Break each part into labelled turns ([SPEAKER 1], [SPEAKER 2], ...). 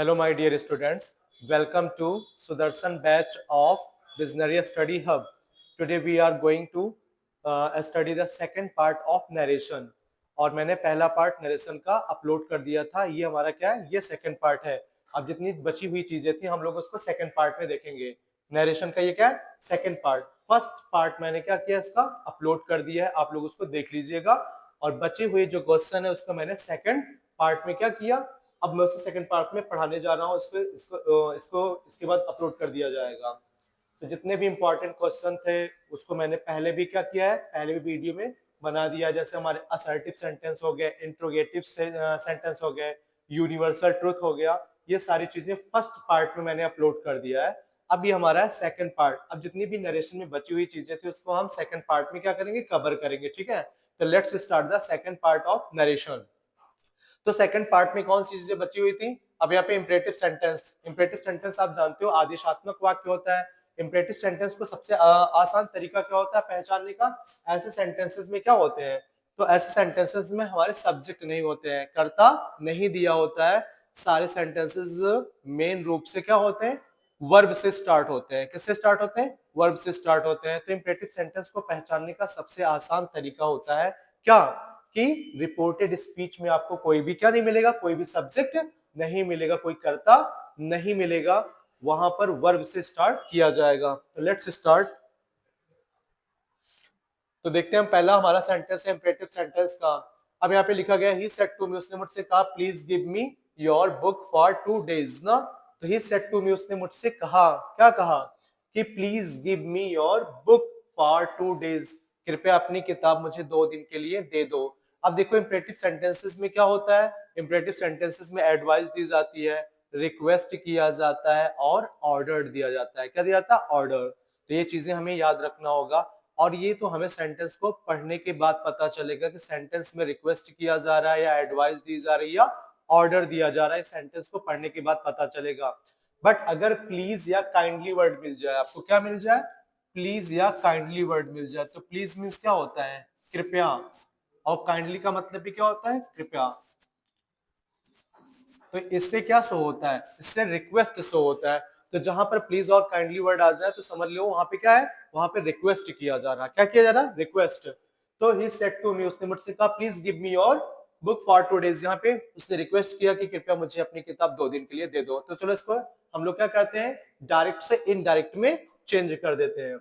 [SPEAKER 1] Hello, my dear students. Welcome to Sudarshan batch of Visionary Study Hub. Today we are going to study the second part of narration. और मैंने पहला part narration का upload कर दिया था. ये हमारा क्या है? ये सेकंड पार्ट है. अब जितनी बची हुई चीजें थी हम लोग उसको सेकंड पार्ट में देखेंगे. नरेशन का ये क्या है? Second part. फर्स्ट पार्ट मैंने क्या किया, इसका अपलोड कर दिया है, आप लोग उसको देख लीजिएगा. और बचे हुए जो क्वेश्चन है उसको मैंने सेकंड पार्ट में क्या किया, अब मैं उसे सेकंड पार्ट में पढ़ाने जा रहा हूँ. इसको इसके बाद अपलोड कर दिया जाएगा. तो जितने भी इंपॉर्टेंट क्वेश्चन थे उसको मैंने पहले भी क्या किया है, पहले भी वीडियो में बना दिया. जैसे हमारे असर्टिव सेंटेंस हो गए, इंट्रोगेटिव सेंटेंस हो गए, यूनिवर्सल ट्रुथ हो गया, ये सारी चीजें फर्स्ट पार्ट में मैंने अपलोड कर दिया है. अब ये हमारा है सेकंड पार्ट. अब जितनी भी नरेशन में बची हुई चीजें थी उसको हम सेकंड पार्ट में क्या करेंगे, कवर करेंगे. ठीक है, तो let's start the second part of narration. तो सेकंड पार्ट में कौन सी चीजें बची हुई थी? अब यहाँ पे इंपरेटिव सेंटेंस. इंपरेटिव सेंटेंस आप जानते हो आदेशात्मक वाक्य होता है. इंपरेटिव सेंटेंस को सबसे आसान तरीका क्या होता है पहचानने का? ऐसे सेंटेंसेस में क्या होते हैं, तो ऐसे सेंटेंसेस में हमारे सब्जेक्ट नहीं होते हैं, कर्ता नहीं दिया होता है. सारे सेंटेंसेस मेन रूप से क्या होते हैं, वर्ब से स्टार्ट होते हैं. किससे स्टार्ट होते हैं? वर्ब से स्टार्ट होते हैं. तो इंपरेटिव सेंटेंस को पहचानने का सबसे आसान तरीका होता है क्या, कि रिपोर्टेड स्पीच में आपको कोई भी क्या नहीं मिलेगा, कोई भी सब्जेक्ट नहीं मिलेगा, कोई कर्ता नहीं मिलेगा, वहां पर वर्ब से स्टार्ट किया जाएगा. तो लेट्स स्टार्ट. तो देखते हैं हम, पहला हमारा सेंटेंस है इंपरेटिव सेंटेंस का. अब यहाँ पे लिखा गया ही सेड टू मी, उसने मुझसे कहा please give me your book for 2 days ना. तो ही सेड टू मी, उसने मुझसे कहा, क्या कहा, कि please give me your book for 2 days, कृपया अपनी किताब मुझे 2 दिन के लिए दे दो. अब देखो इंपरेटिव सेंटेंसेस में क्या होता है, इंपरेटिव सेंटेंसेस में एडवाइस दी जाती है, रिक्वेस्ट किया जाता है और ऑर्डर दिया जाता है. क्या दिया जाता है? ऑर्डर. तो ये चीजें हमें याद रखना होगा. और ये तो हमें सेंटेंस को पढ़ने के बाद पता चलेगा कि सेंटेंस में रिक्वेस्ट किया जा रहा है या एडवाइस दी जा रही है या ऑर्डर दिया जा रहा है. सेंटेंस को पढ़ने के बाद पता चलेगा. बट अगर प्लीज या काइंडली वर्ड मिल जाए, आपको क्या मिल जाए, प्लीज या काइंडली वर्ड मिल जाए, तो प्लीज मीन्स क्या होता है, कृपया, और काइंडली का मतलब भी क्या होता है, कृपया. तो इससे क्या शो होता है, इससे रिक्वेस्ट शो होता है. तो जहां पर प्लीज और काइंडली वर्ड आ जाए तो समझ लो वहां पे क्या है, वहां पे रिक्वेस्ट किया जा रहा है. क्या किया जा रहा है? रिक्वेस्ट. तो ही सेड टू मी, उसने मुझसे कहा please give me your book for 2 days. यहाँ पे उसने रिक्वेस्ट किया कि कृपया मुझे अपनी किताब 2 दिन के लिए दे दो. तो चलो इसको हम लोग क्या करते हैं, डायरेक्ट से इनडायरेक्ट में चेंज कर देते हैं.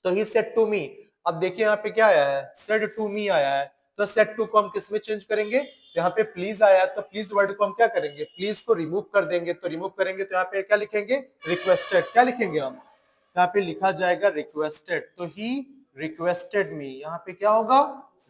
[SPEAKER 1] तो ही सेड टू मी. अब देखिए यहाँ पे क्या आया है, सेड टू मी आया है. तो सेड टू को हम किस में चेंज करेंगे, यहाँ पे प्लीज आया है तो प्लीज वर्ड को हम क्या करेंगे, प्लीज को रिमूव कर देंगे. तो रिमूव करेंगे तो यहाँ पे क्या लिखेंगे, रिक्वेस्टेड. क्या लिखेंगे हम, यहाँ पे लिखा जाएगा रिक्वेस्टेड. तो ही रिक्वेस्टेड मी, यहाँ पे क्या होगा,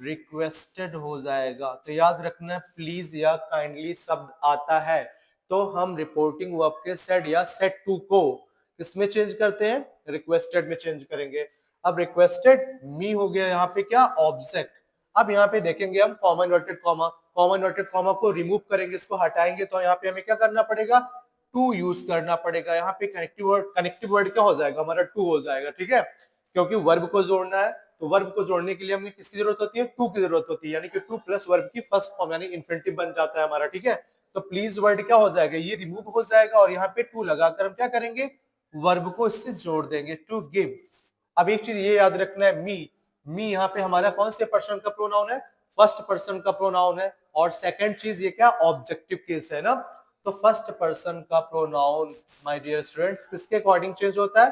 [SPEAKER 1] रिक्वेस्टेड हो जाएगा. तो याद रखना प्लीज या काइंडली शब्द आता है तो हम रिपोर्टिंग वर्ब के सेड या सेड टू को किसमें चेंज करते हैं, रिक्वेस्टेड में चेंज करेंगे. अब रिक्वेस्टेड मी हो गया यहाँ पे क्या, ऑब्जेक्ट. अब यहाँ पे देखेंगे हम common inverted comma, common inverted comma को रिमूव करेंगे, इसको हटाएंगे, तो यहाँ पे हमें क्या करना पड़ेगा, टू यूज करना पड़ेगा. यहाँ पे कनेक्टिव वर्ड क्या हो जाएगा, हमारा टू हो जाएगा. ठीक है, क्योंकि वर्ब को जोड़ना है तो वर्ब को जोड़ने के लिए हमें किसकी जरूरत होती है, टू की जरूरत होती है. यानी कि टू प्लस वर्ब की फर्स्ट फॉर्म यानी इन्फिनिटिव बन जाता है हमारा. ठीक है, तो प्लीज वर्ड क्या हो जाएगा, ये रिमूव हो जाएगा और यहाँ पे टू लगाकर हम क्या करेंगे, वर्ब को इससे जोड़ देंगे, टू गिव. अब एक चीज ये याद रखना है, मी, मी यहाँ पे हमारा कौन से पर्सन का प्रोनाउन है, फर्स्ट पर्सन का प्रोनाउन है. और सेकंड चीज ये क्या, ऑब्जेक्टिव केस है ना. तो फर्स्ट पर्सन का प्रोनाउन माय डियर स्टूडेंट्स किसके अकॉर्डिंग चेंज होता है,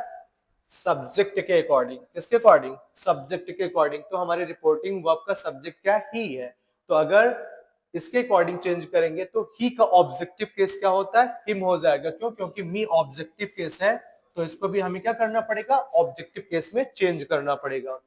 [SPEAKER 1] सब्जेक्ट के अकॉर्डिंग. किसके अकॉर्डिंग, सब्जेक्ट के अकॉर्डिंग. तो हमारे रिपोर्टिंग वर्ब का सब्जेक्ट क्या, ही है. तो अगर इसके अकॉर्डिंग चेंज करेंगे तो ही का ऑब्जेक्टिव केस क्या होता है, हिम हो जाएगा. क्यों, क्योंकि मी ऑब्जेक्टिव केस है तो इसको भी हमें क्या करना पड़ेगा, ऑब्जेक्टिव केस में चेंज करना पड़ेगा.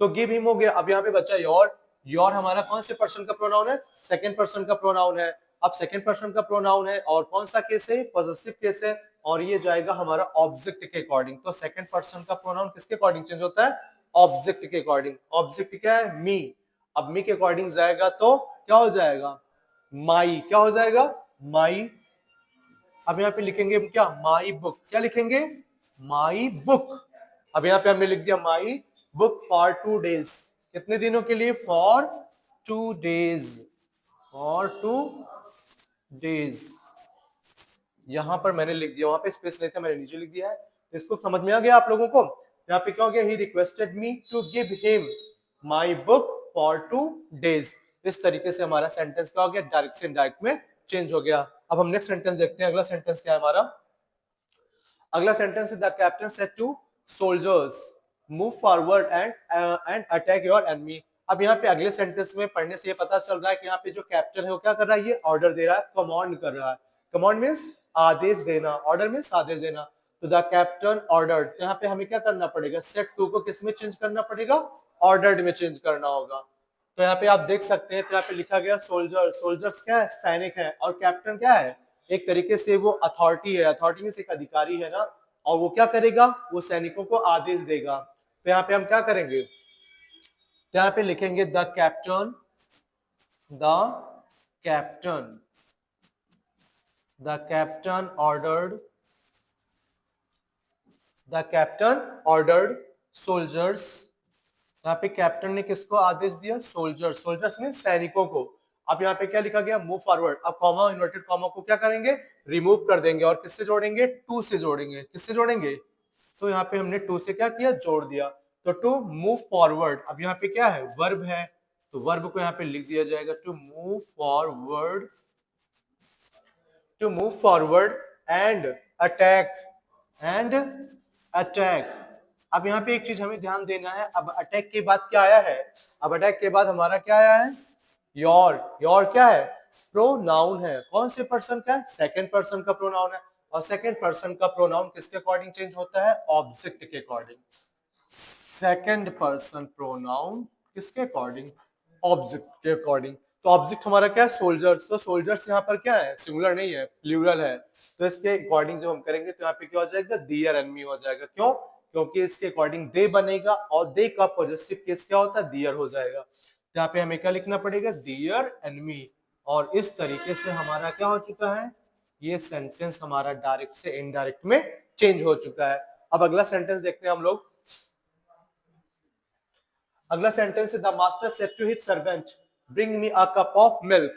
[SPEAKER 1] तो गिव हिम हो गया. अब यहाँ पे बचा योर. योर हमारा कौन से पर्सन का प्रोनाउन है, सेकंड पर्सन का प्रोनाउन है. अब सेकंड पर्सन का प्रोनाउन है और कौन सा केस है, पॉजिटिव केस है, और ये जाएगा हमारा ऑब्जेक्ट के अकॉर्डिंग. तो सेकंड पर्सन का प्रोनाउन किसके अकॉर्डिंग चेंज होता है, ऑब्जेक्ट के अकॉर्डिंग. ऑब्जेक्ट क्या है, मी. अब मी के अकॉर्डिंग जाएगा तो क्या हो जाएगा, माई. क्या हो जाएगा, माई. अब यहाँ पे लिखेंगे क्या, माई बुक. क्या लिखेंगे, माई बुक. अब यहाँ पे हमने लिख दिया माई बुक फॉर 2 days. कितने दिनों के लिए, फॉर 2 days. For 2 days. यहाँ पर मैंने लिख दिया, वहां पे स्पेस नहीं था, मैंने नीचे लिख दिया है। तो इसको समझ में आ गया आप लोगों को? यहाँ पे क्या हो गया, he requested me to give him my book for 2 days। इस तरीके से हमारा सेंटेंस क्या हो गया, डायरेक्ट से इनडायरेक्ट में चेंज हो गया। अब हम नेक्स्ट सेंटेंस देखते हैं। अगला सेंटेंस क्या है हमारा? अगला sentence the captain said to soldiers move forward and attack your enemy. अब यहाँ पे अगले सेंटेंस में पढ़ने से ये पता चल रहा है कि यहाँ पे जो कैप्टन है वो क्या कर रहा है, ये ऑर्डर दे रहा है, कमांड कर रहा है। कमांड मीन्स आदेश देना, ऑर्डर मीन्स आदेश देना। तो द कैप्टन ऑर्डर, तो यहाँ पे हमें क्या करना पड़ेगा, सेट टू को किस में चेंज करना पड़ेगा, ऑर्डर्ड में चेंज करना होगा। तो यहाँ पे आप देख सकते हैं, तो यहाँ पे लिखा गया सोल्जर, सोल्जर्स क्या है, सैनिक है, और कैप्टन क्या है, एक तरीके से वो अथॉरिटी है, अथॉरिटी मीन्स एक अधिकारी है ना, और वो क्या करेगा, वो सैनिकों को आदेश देगा। तो यहाँ पे हम क्या करेंगे, तो यहाँ पे लिखेंगे the captain, the captain, the captain ordered, the captain ordered soldiers. यहाँ पे कैप्टन ने किसको आदेश दिया, सोल्जर्स, सोल्जर्स मीन सैनिकों को। अब यहाँ पे क्या लिखा गया, मूव फॉरवर्ड। अब कॉमा, इन्वर्टेड कॉमा को क्या करेंगे, रिमूव कर देंगे, और किससे जोड़ेंगे, टू से जोड़ेंगे। किससे जोड़ेंगे, तो यहाँ पे हमने टू से क्या किया, जोड़ दिया। तो टू मूव फॉरवर्ड, अब यहाँ पे क्या है, वर्ब है, तो वर्ब को यहाँ पे लिख दिया जाएगा, to move forward, to move forward and attack, and attack. अब यहाँ पे एक चीज हमें ध्यान देना है, अब अटैक के बाद क्या आया है, अब अटैक के बाद हमारा क्या आया है, योर। योर क्या है, प्रोनाउन है, कौन से पर्सन का है, सेकंड पर्सन का प्रोनाउन है, और सेकंड पर्सन का प्रोनाउन किसके अकॉर्डिंग चेंज होता है, ऑब्जेक्ट के अकॉर्डिंग। सेकंड पर्सन प्रोनाउन किसके अकॉर्डिंग, ऑब्जेक्ट के अकॉर्डिंग। तो ऑब्जेक्ट हमारा क्या है, सोल्जर्स। तो सोल्जर्स यहाँ पर क्या है, सिंगुलर नहीं है, प्लूरल है। तो इसके अकॉर्डिंग जब हम करेंगे तो यहाँ पे क्या हो जाएगा, दियर एनिमी हो जाएगा। क्यों, क्योंकि इसके अकॉर्डिंग दे बनेगा, और दे का पॉजिटिव केस क्या होता है, दियर हो जाएगा। तो यहाँ पे हमें क्या लिखना पड़ेगा, दियर एनिमी। और इस तरीके से हमारा क्या हो चुका है, ये सेंटेंस हमारा डायरेक्ट से इनडायरेक्ट में चेंज हो चुका है। अब अगला सेंटेंस देखते हैं हम लोग। अगला सेंटेंस है the master said to his servant bring me a cup of milk.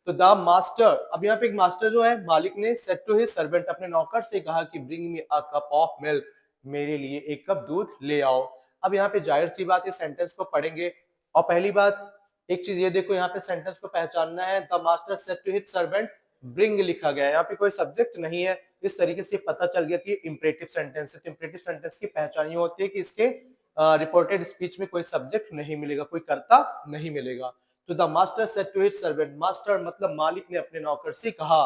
[SPEAKER 1] तो द मास्टर, अब यहाँ पे एक मास्टर जो है, मालिक ने सेड टू हिज सर्वेंट, अपने नौकर से कहा कि bring me a cup of milk, मेरे लिए एक कप दूध ले आओ। अब यहाँ पे जाहिर सी बात है, सेंटेंस को पढ़ेंगे, और पहली बात एक चीज ये देखो, यहाँ पे सेंटेंस को पहचानना है, the master said to his servant bring लिखा गया है, यहाँ पे कोई सब्जेक्ट नहीं है। इस तरीके से पता चल गया कि इंपरेटिव सेंटेंस है। तो इंपरेटिव सेंटेंस की पहचान ये होती है कि इसके रिपोर्टेड स्पीच में कोई सब्जेक्ट नहीं मिलेगा, कोई कर्ता नहीं मिलेगा। तो the master said to his servant, master मतलब मालिक ने अपने नौकर से कहा,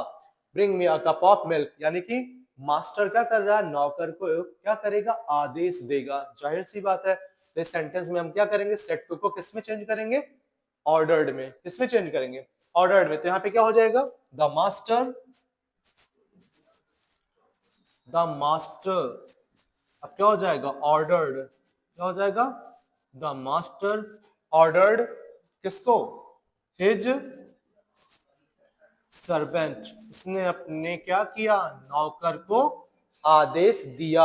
[SPEAKER 1] bring me a cup of milk, यानी कि मास्टर क्या कर रहा है, नौकर को क्या करेगा, आदेश देगा। जाहिर सी बात है। तो इस सेंटेंस में हम क्या करेंगे, सेड टू को किस में चेंज करेंगे, ऑर्डर्ड में। किस में चेंज करेंगे, ऑर्डर्ड में। तो यहाँ पे क्या हो जाएगा, द मास्टर, द मास्टर, अब क्या हो जाएगा, ऑर्डर्ड, क्या हो जाएगा, द मास्टर ऑर्डर्ड किसको, हिज सर्वेंट, उसने अपने क्या किया, नौकर को आदेश दिया।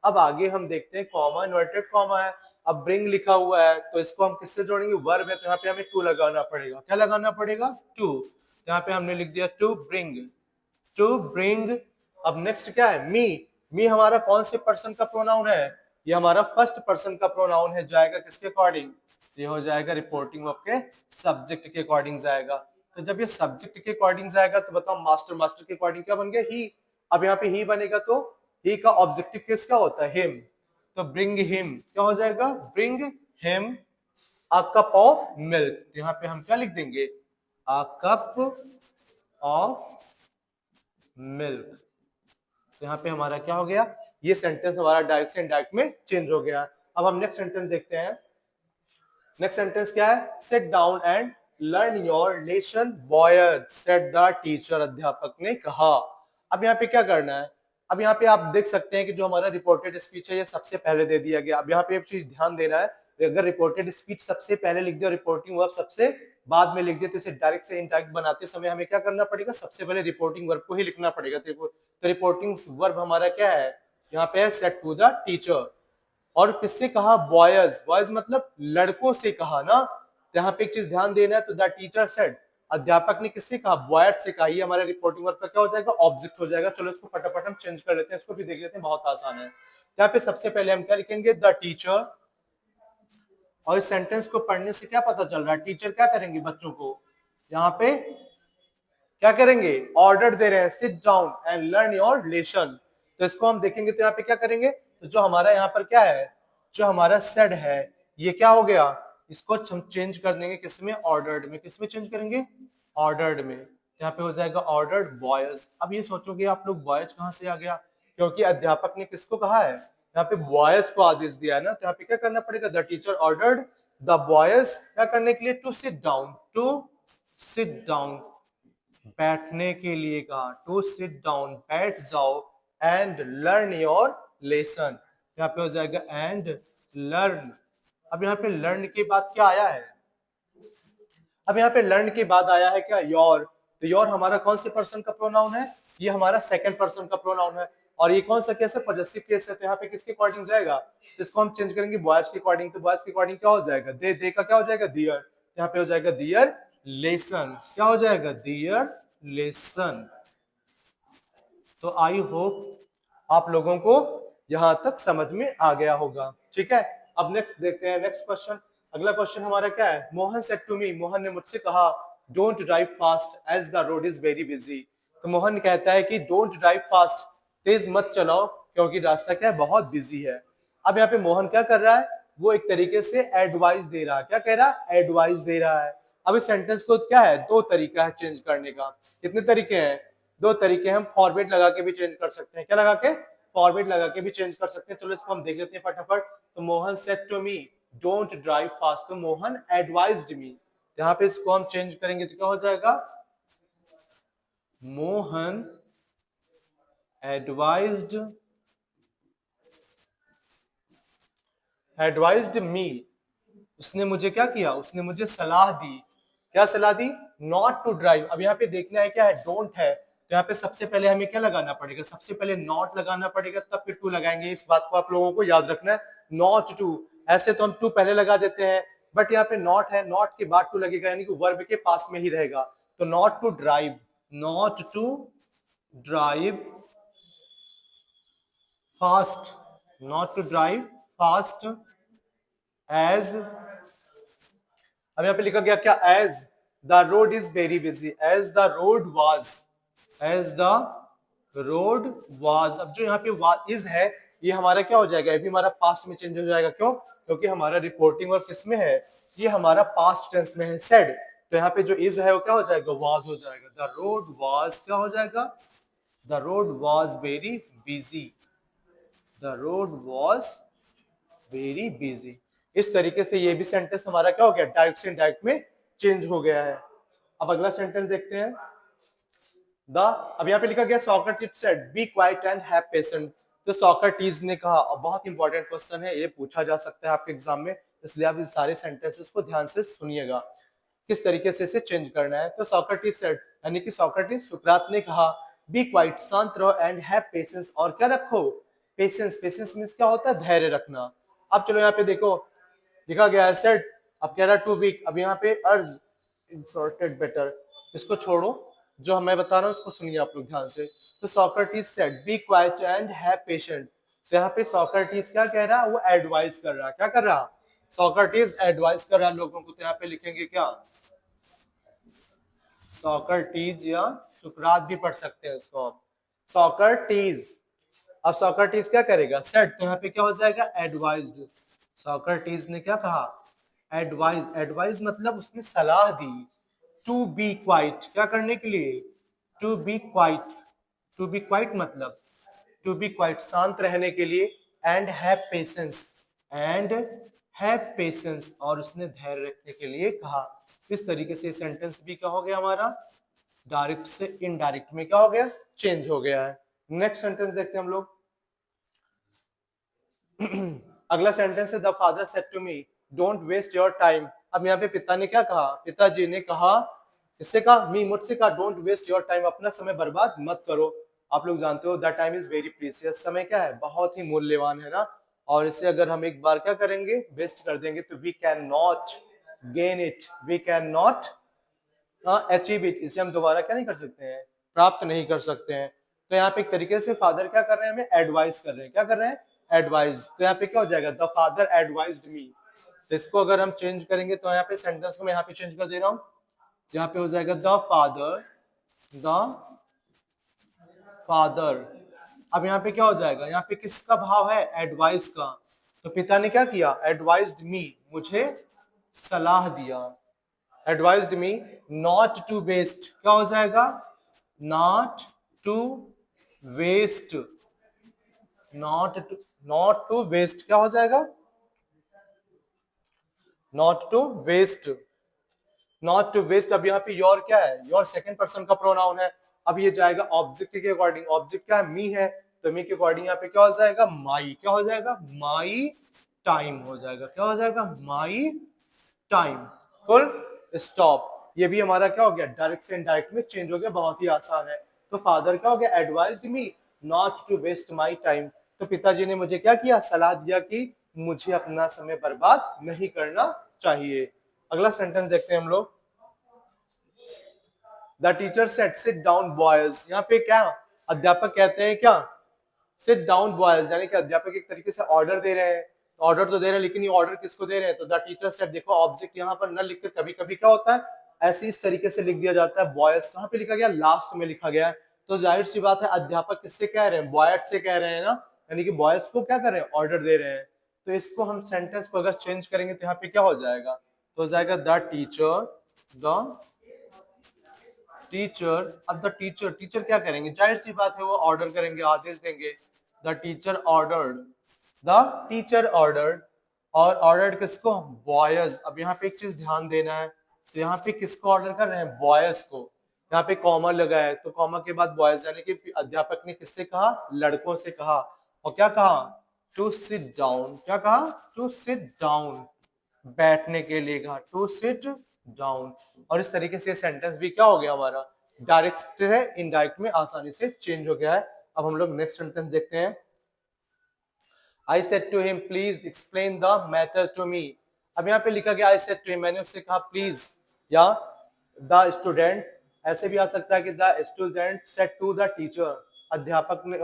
[SPEAKER 1] अब आगे हम देखते हैं, कॉमा, इन्वर्टेड कॉमा है, अब ब्रिंग लिखा हुआ है, तो इसको हम किससे जोड़ेंगे, वर्ब है, तो यहाँ पे हमें टू लगाना पड़ेगा। क्या लगाना पड़ेगा, टू। यहाँ पे हमने लिख दिया टू ब्रिंग, टू ब्रिंग। अब नेक्स्ट क्या है, मी। मी हमारा कौन से पर्सन का प्रोनाउन है, ये हमारा फर्स्ट पर्सन का प्रोनाउन है, जाएगा किसके अकॉर्डिंग, ये हो जाएगा रिपोर्टिंग वर्ब के सब्जेक्ट के अकॉर्डिंग जाएगा। तो जब ये सब्जेक्ट के अकॉर्डिंग जाएगा तो बताओ मास्टर, मास्टर के अकॉर्डिंग क्या बन गया, ही। अब यहाँ पे ही बनेगा, तो ही का ऑब्जेक्टिव किसका होता है, हिम। तो ब्रिंग हिम क्या हो जाएगा, bring him a cup of milk. तो यहाँ पे हम क्या लिख देंगे, अ कप ऑफ मिल्क। तो यहाँ पे हमारा क्या हो गया, ये सेंटेंस हमारा डायरेक्ट से इनडायरेक्ट में चेंज हो गया। अब हम नेक्स्ट सेंटेंस देखते हैं। नेक्स्ट सेंटेंस क्या है, sit down and learn your lesson boys, said the teacher, अध्यापक ने कहा। अब यहाँ पे क्या करना है, अब यहाँ पे आप देख सकते हैं कि जो हमारा रिपोर्टेड स्पीच है ये सबसे पहले दे दिया गया। अब यहाँ पे एक चीज ध्यान देना है, अगर रिपोर्टेड स्पीच सबसे पहले लिख दिया, रिपोर्टिंग वर्ब सबसे बाद में लिख दिया, तो इसे डायरेक्ट से इनडायरेक्ट बनाते समय हमें क्या करना पड़ेगा, सबसे पहले रिपोर्टिंग वर्ब को ही लिखना पड़ेगा। तो रिपोर्टिंग वर्ब हमारा क्या है, यहाँ पे है सेड टू द टीचर, और किससे कहा, बॉयज, बॉयज मतलब लड़कों से कहा ना। तो यहाँ पे एक चीज ध्यान देना है, तो द टीचर सेड, अध्यापक ने किससे कहा, बॉयज से कहा। ये हमारे रिपोर्टिंग वर्ब का क्या हो जाएगा, ऑब्जेक्ट हो जाएगा। चलो इसको फटाफट हम चेंज कर लेते हैं, इसको भी देख लेते हैं, बहुत आसान है। यहाँ पे सबसे पहले हम क्या लिखेंगे, द टीचर, और इस सेंटेंस को पढ़ने से क्या पता चल रहा है, टीचर क्या करेंगे बच्चों को यहाँ पे क्या करेंगे, ऑर्डर दे रहे हैं, sit down and learn your lesson. तो इसको हम देखेंगे तो यहाँ पे क्या करेंगे, तो जो हमारा यहाँ पर क्या है, जो हमारा सेड है, ये क्या हो गया, इसको हम चेंज कर देंगे किसमें, ऑर्डर्ड में। किसमें चेंज करेंगे, ऑर्डर्ड में। यहाँ पे हो जाएगा ऑर्डर्ड बॉयज। अब ये सोचोगे आप लोग बॉयज कहाँ से आ गया, क्योंकि अध्यापक ने किसको कहा है, यहाँ पे बॉयज को आदेश दिया है ना, तो यहाँ पे क्या करना पड़ेगा, the teacher ordered the boys क्या करने के लिए, to sit down, to sit down, बैठने के लिए कहा, टू सिट डाउन, बैठ जाओ, एंड लर्न योर लेसन। यहाँ पे हो जाएगा एंड लर्न। अब यहाँ पे लर्न के बाद क्या आया है, अब यहाँ पे लर्न के बाद आया है क्या, योर। तो योर हमारा कौन से पर्सन का प्रोनाउन है, ये हमारा सेकंड पर्सन का प्रोनाउन है। और ये कौन सा केस है, पॉजिटिव केस है। तो यहाँ पे किसके अकॉर्डिंग जाएगा, तो इसको हम चेंज करेंगे बॉयज के अकॉर्डिंग। तो बॉयज के अकॉर्डिंग क्या हो जाएगा, दे का क्या हो जाएगा, दियर। यहाँ पे हो जाएगा दियर लेसन, क्या हो जाएगा, दियर लेसन। तो आई होप आप लोगों को यहां तक समझ में आ गया होगा, ठीक है। अब नेक्स्ट देखते हैं, नेक्स्ट क्वेश्चन। अगला क्वेश्चन हमारा क्या है, Mohan said to me, Mohan ने मुझसे कहा, don't drive fast as the road is very busy. तो मोहन कहता है कि डोंट ड्राइव फास्ट, तेज मत चलाओ क्योंकि रास्ता क्या है, बहुत बिजी है। अब यहाँ पे मोहन क्या कर रहा है, वो एक तरीके से एडवाइस दे रहा है। क्या कह रहा है, एडवाइस दे रहा है। अब इस सेंटेंस को क्या है, दो तरीका है चेंज करने का। कितने तरीके हैं, दो तरीके। हम फॉरवर्ड लगा के भी चेंज कर सकते हैं, क्या लगा के, फॉरवर्ड लगा के भी चेंज कर सकते हैं। चलो इसको हम देख लेते हैं फटाफट। तो Mohan said to me don't drive fast, तो मोहन एडवाइज्ड मी। यहाँ पे इसको हम चेंज करेंगे तो क्या हो जाएगा, मोहन एडवाइज्ड मी, उसने मुझे क्या किया, उसने मुझे सलाह दी। क्या सलाह दी, नॉट टू ड्राइव। अब यहाँ पे देखना है क्या है, डोंट है, तो यहाँ पे सबसे पहले हमें क्या लगाना पड़ेगा, सबसे पहले नॉट लगाना पड़ेगा, तब फिर टू लगाएंगे। इस बात को आप लोगों को याद रखना है, नॉट टू। ऐसे तो हम टू पहले लगा देते हैं, बट यहाँ पे नॉट है, नॉट के बाद टू लगेगा, यानी कि वर्ब के पास में ही रहेगा। तो not to drive, not to drive fast, not to drive fast as, अब यहाँ पे लिखा गया क्या, as the road is very busy, as the road was, as the road was. अब जो यहाँ पे इज है, ये हमारा क्या हो जाएगा, ये भी हमारा पास्ट में चेंज हो जाएगा। क्यों, क्योंकि हमारा रिपोर्टिंग और किसमें है, ये हमारा पास्ट टेंस में है, सेड। तो यहाँ पे जो इज है वो क्या हो जाएगा, वाज हो जाएगा। द रोड वाज क्या हो जाएगा, the road was very busy, the road was very busy. इस तरीके से ये भी सेंटेंस हमारा क्या हो गया, डायरेक्ट से इनडायरेक्ट में चेंज हो गया है। अब अगला सेंटेंस देखते हैं, द, अब यहाँ पे लिखा गया Socrates said be quiet and have patience. तो सॉक्रेटिस ने कहा, और बहुत इंपॉर्टेंट क्वेश्चन है, ये पूछा जा सकता है आपके एग्जाम में, इसलिए आप इस सारे सेंटेंसेस को ध्यान से सुनिएगा किस तरीके से इसे चेंज करना है। तो सॉक्रेटिस सेड, यानी कि सॉक्रेटिस सुकरात ने कहा, बी क्वाइट शांत रहो, एंड हैव पेशेंस, और क्या रखो, पेशेंस। पेशेंस मींस क्या होता है, धैर्य रखना। अब चलो यहाँ पे देखो लिखा गया है सेड, अब कह रहा टू वीक। अब यहाँ पे अर्ज इंसर्टेड बेटर, इसको छोड़ो, जो मैं बता रहा हूँ उसको सुनिए आप लोग ध्यान से। तो Socrates said be quiet and have patience. तो यहाँ पे सॉक्रेटिस क्या कह रहा है, वो एडवाइस कर रहा है। क्या कर रहा, सॉक्रेटिस एडवाइस कर रहा है लोगों को। तो यहाँ पे लिखेंगे क्या, सॉक्रेटिस, या सुकरात भी पढ़ सकते हैं इसको आप, सॉक्रेटिस। अब सॉक्रेटिस क्या करेगा, सेड, तो यहाँ पे क्या हो जाएगा, एडवाइज्ड। सॉक्रेटिस ने क्या कहा, एडवाइज। एडवाइज मतलब उसने सलाह दी। टू बी क्वाइट, क्या करने के लिए, to be quiet. To be quiet मतलब टू बी क्वाइट, शांत रहने के लिए। And have patience, and have patience, और उसने धैर्य रखने के लिए कहा। इस तरीके से सेंटेंस भी क्या हो गया हमारा, डायरेक्ट से इनडायरेक्ट में क्या हो गया, चेंज हो गया है। नेक्स्ट सेंटेंस देखते हैं हम लोग। अगला सेंटेंस है, the father said to me don't waste your time. अब यहाँ पे पिता ने क्या कहा, पिताजी ने कहा, इससे कहा, मी मुझसे कहा, डोंट वेस्ट योर टाइम, अपना समय बर्बाद मत करो। आप लोग जानते हो the time is very precious, समय क्या है, बहुत ही मूल्यवान है ना। और इसे अगर हम एक बार क्या करेंगे, वेस्ट कर देंगे, तो we can not gain it, we can not achieve it, इसे हम दोबारा क्या नहीं कर सकते हैं, प्राप्त नहीं कर सकते हैं। तो यहाँ पे एक तरीके से फादर क्या कर रहे हैं, हमें एडवाइस कर रहे हैं, क्या कर रहे हैं, एडवाइस। तो यहाँ पे क्या हो जाएगा, द फादर एडवाइज्ड मी। तो इसको अगर हम चेंज करेंगे तो यहाँ पे सेंटेंस को मैं यहाँ पे चेंज कर दे रहा हूँ, यहाँ पे हो जाएगा द फादर। अब यहाँ पे क्या हो जाएगा, यहाँ पे किसका भाव है, एडवाइस का। तो पिता ने क्या किया, एडवाइज्ड मी, मुझे सलाह दिया, advised me not to waste, क्या हो जाएगा, not to waste, not to waste क्या हो जाएगा, not to waste, not to waste. अब यहाँ पे योर क्या है, योर सेकंड पर्सन का प्रोनाउन है। अब ये जाएगा ऑब्जेक्ट के अकॉर्डिंग, ऑब्जेक्ट क्या है, मी है, तो मी के अकॉर्डिंग यहाँ पे क्या हो जाएगा, माई, क्या हो जाएगा, माई टाइम हो जाएगा, क्या हो जाएगा, माई टाइम, फुल स्टॉप। ये भी हमारा क्या हो गया, डायरेक्ट से इनडायरेक्ट में चेंज हो गया, बहुत ही आसान है। तो फादर क्या हो गया, advised me not to waste my time. तो पिताजी ने मुझे क्या किया, सलाह दिया कि मुझे अपना समय बर्बाद नहीं करना चाहिए। अगला सेंटेंस देखते हैं हम लोग। The teacher said sit down boys, यहाँ पे क्या अध्यापक कहते हैं, क्या सिट डाउन बॉयज, यानी कि अध्यापक एक तरीके से ऑर्डर दे रहे हैं, ऑर्डर तो दे रहे हैं लेकिन ये ऑर्डर किसको दे रहे हैं, तो द टीचर सेड, देखो ऑब्जेक्ट यहाँ पर न लिखकर कभी कभी क्या होता है ऐसे इस तरीके से लिख दिया जाता है, बॉयज कहाँ पे लिखा गया, लास्ट में लिखा गया है। तो जाहिर सी बात है अध्यापक किससे कह रहे हैं, बॉयज से कह रहे हैं ना, यानी कि बॉयज को क्या कर रहे हैं, ऑर्डर दे रहे हैं। तो इसको हम सेंटेंस को अगर चेंज करेंगे तो यहाँ पे क्या हो जाएगा, तो हो जाएगा द टीचर। अब द टीचर, टीचर क्या करेंगे, जाहिर सी बात है वो ऑर्डर करेंगे, आदेश देंगे। The teacher ordered, the teacher ordered, और ऑर्डर्ड किसको, बॉयज। अब यहाँ पे एक चीज ध्यान देना है, तो यहाँ पे किसको ऑर्डर कर रहे हैं, बॉयज को। यहाँ पे कॉमा लगा है तो कॉमा के बाद बॉयज, यानी कि अध्यापक ने किससे कहा, लड़कों से कहा, और क्या कहा, टू सिट डाउन, क्या कहा, टू सिट डाउन, बैठने के लिए कहा, टू सिट डाउन। और इस तरीके से सेंटेंस भी क्या हो गया हमारा, डायरेक्ट है इनडायरेक्ट में आसानी से चेंज हो गया है। अब हम लोग नेक्स्ट सेंटेंस देखते हैं। I said to him, please explain the matter to me। अब यहाँ पे लिखा गया I said to him, मैंने उससे कहा प्लीज, या the student, ऐसे भी आ सकता है कि the student said to the teacher, अध्यापक ने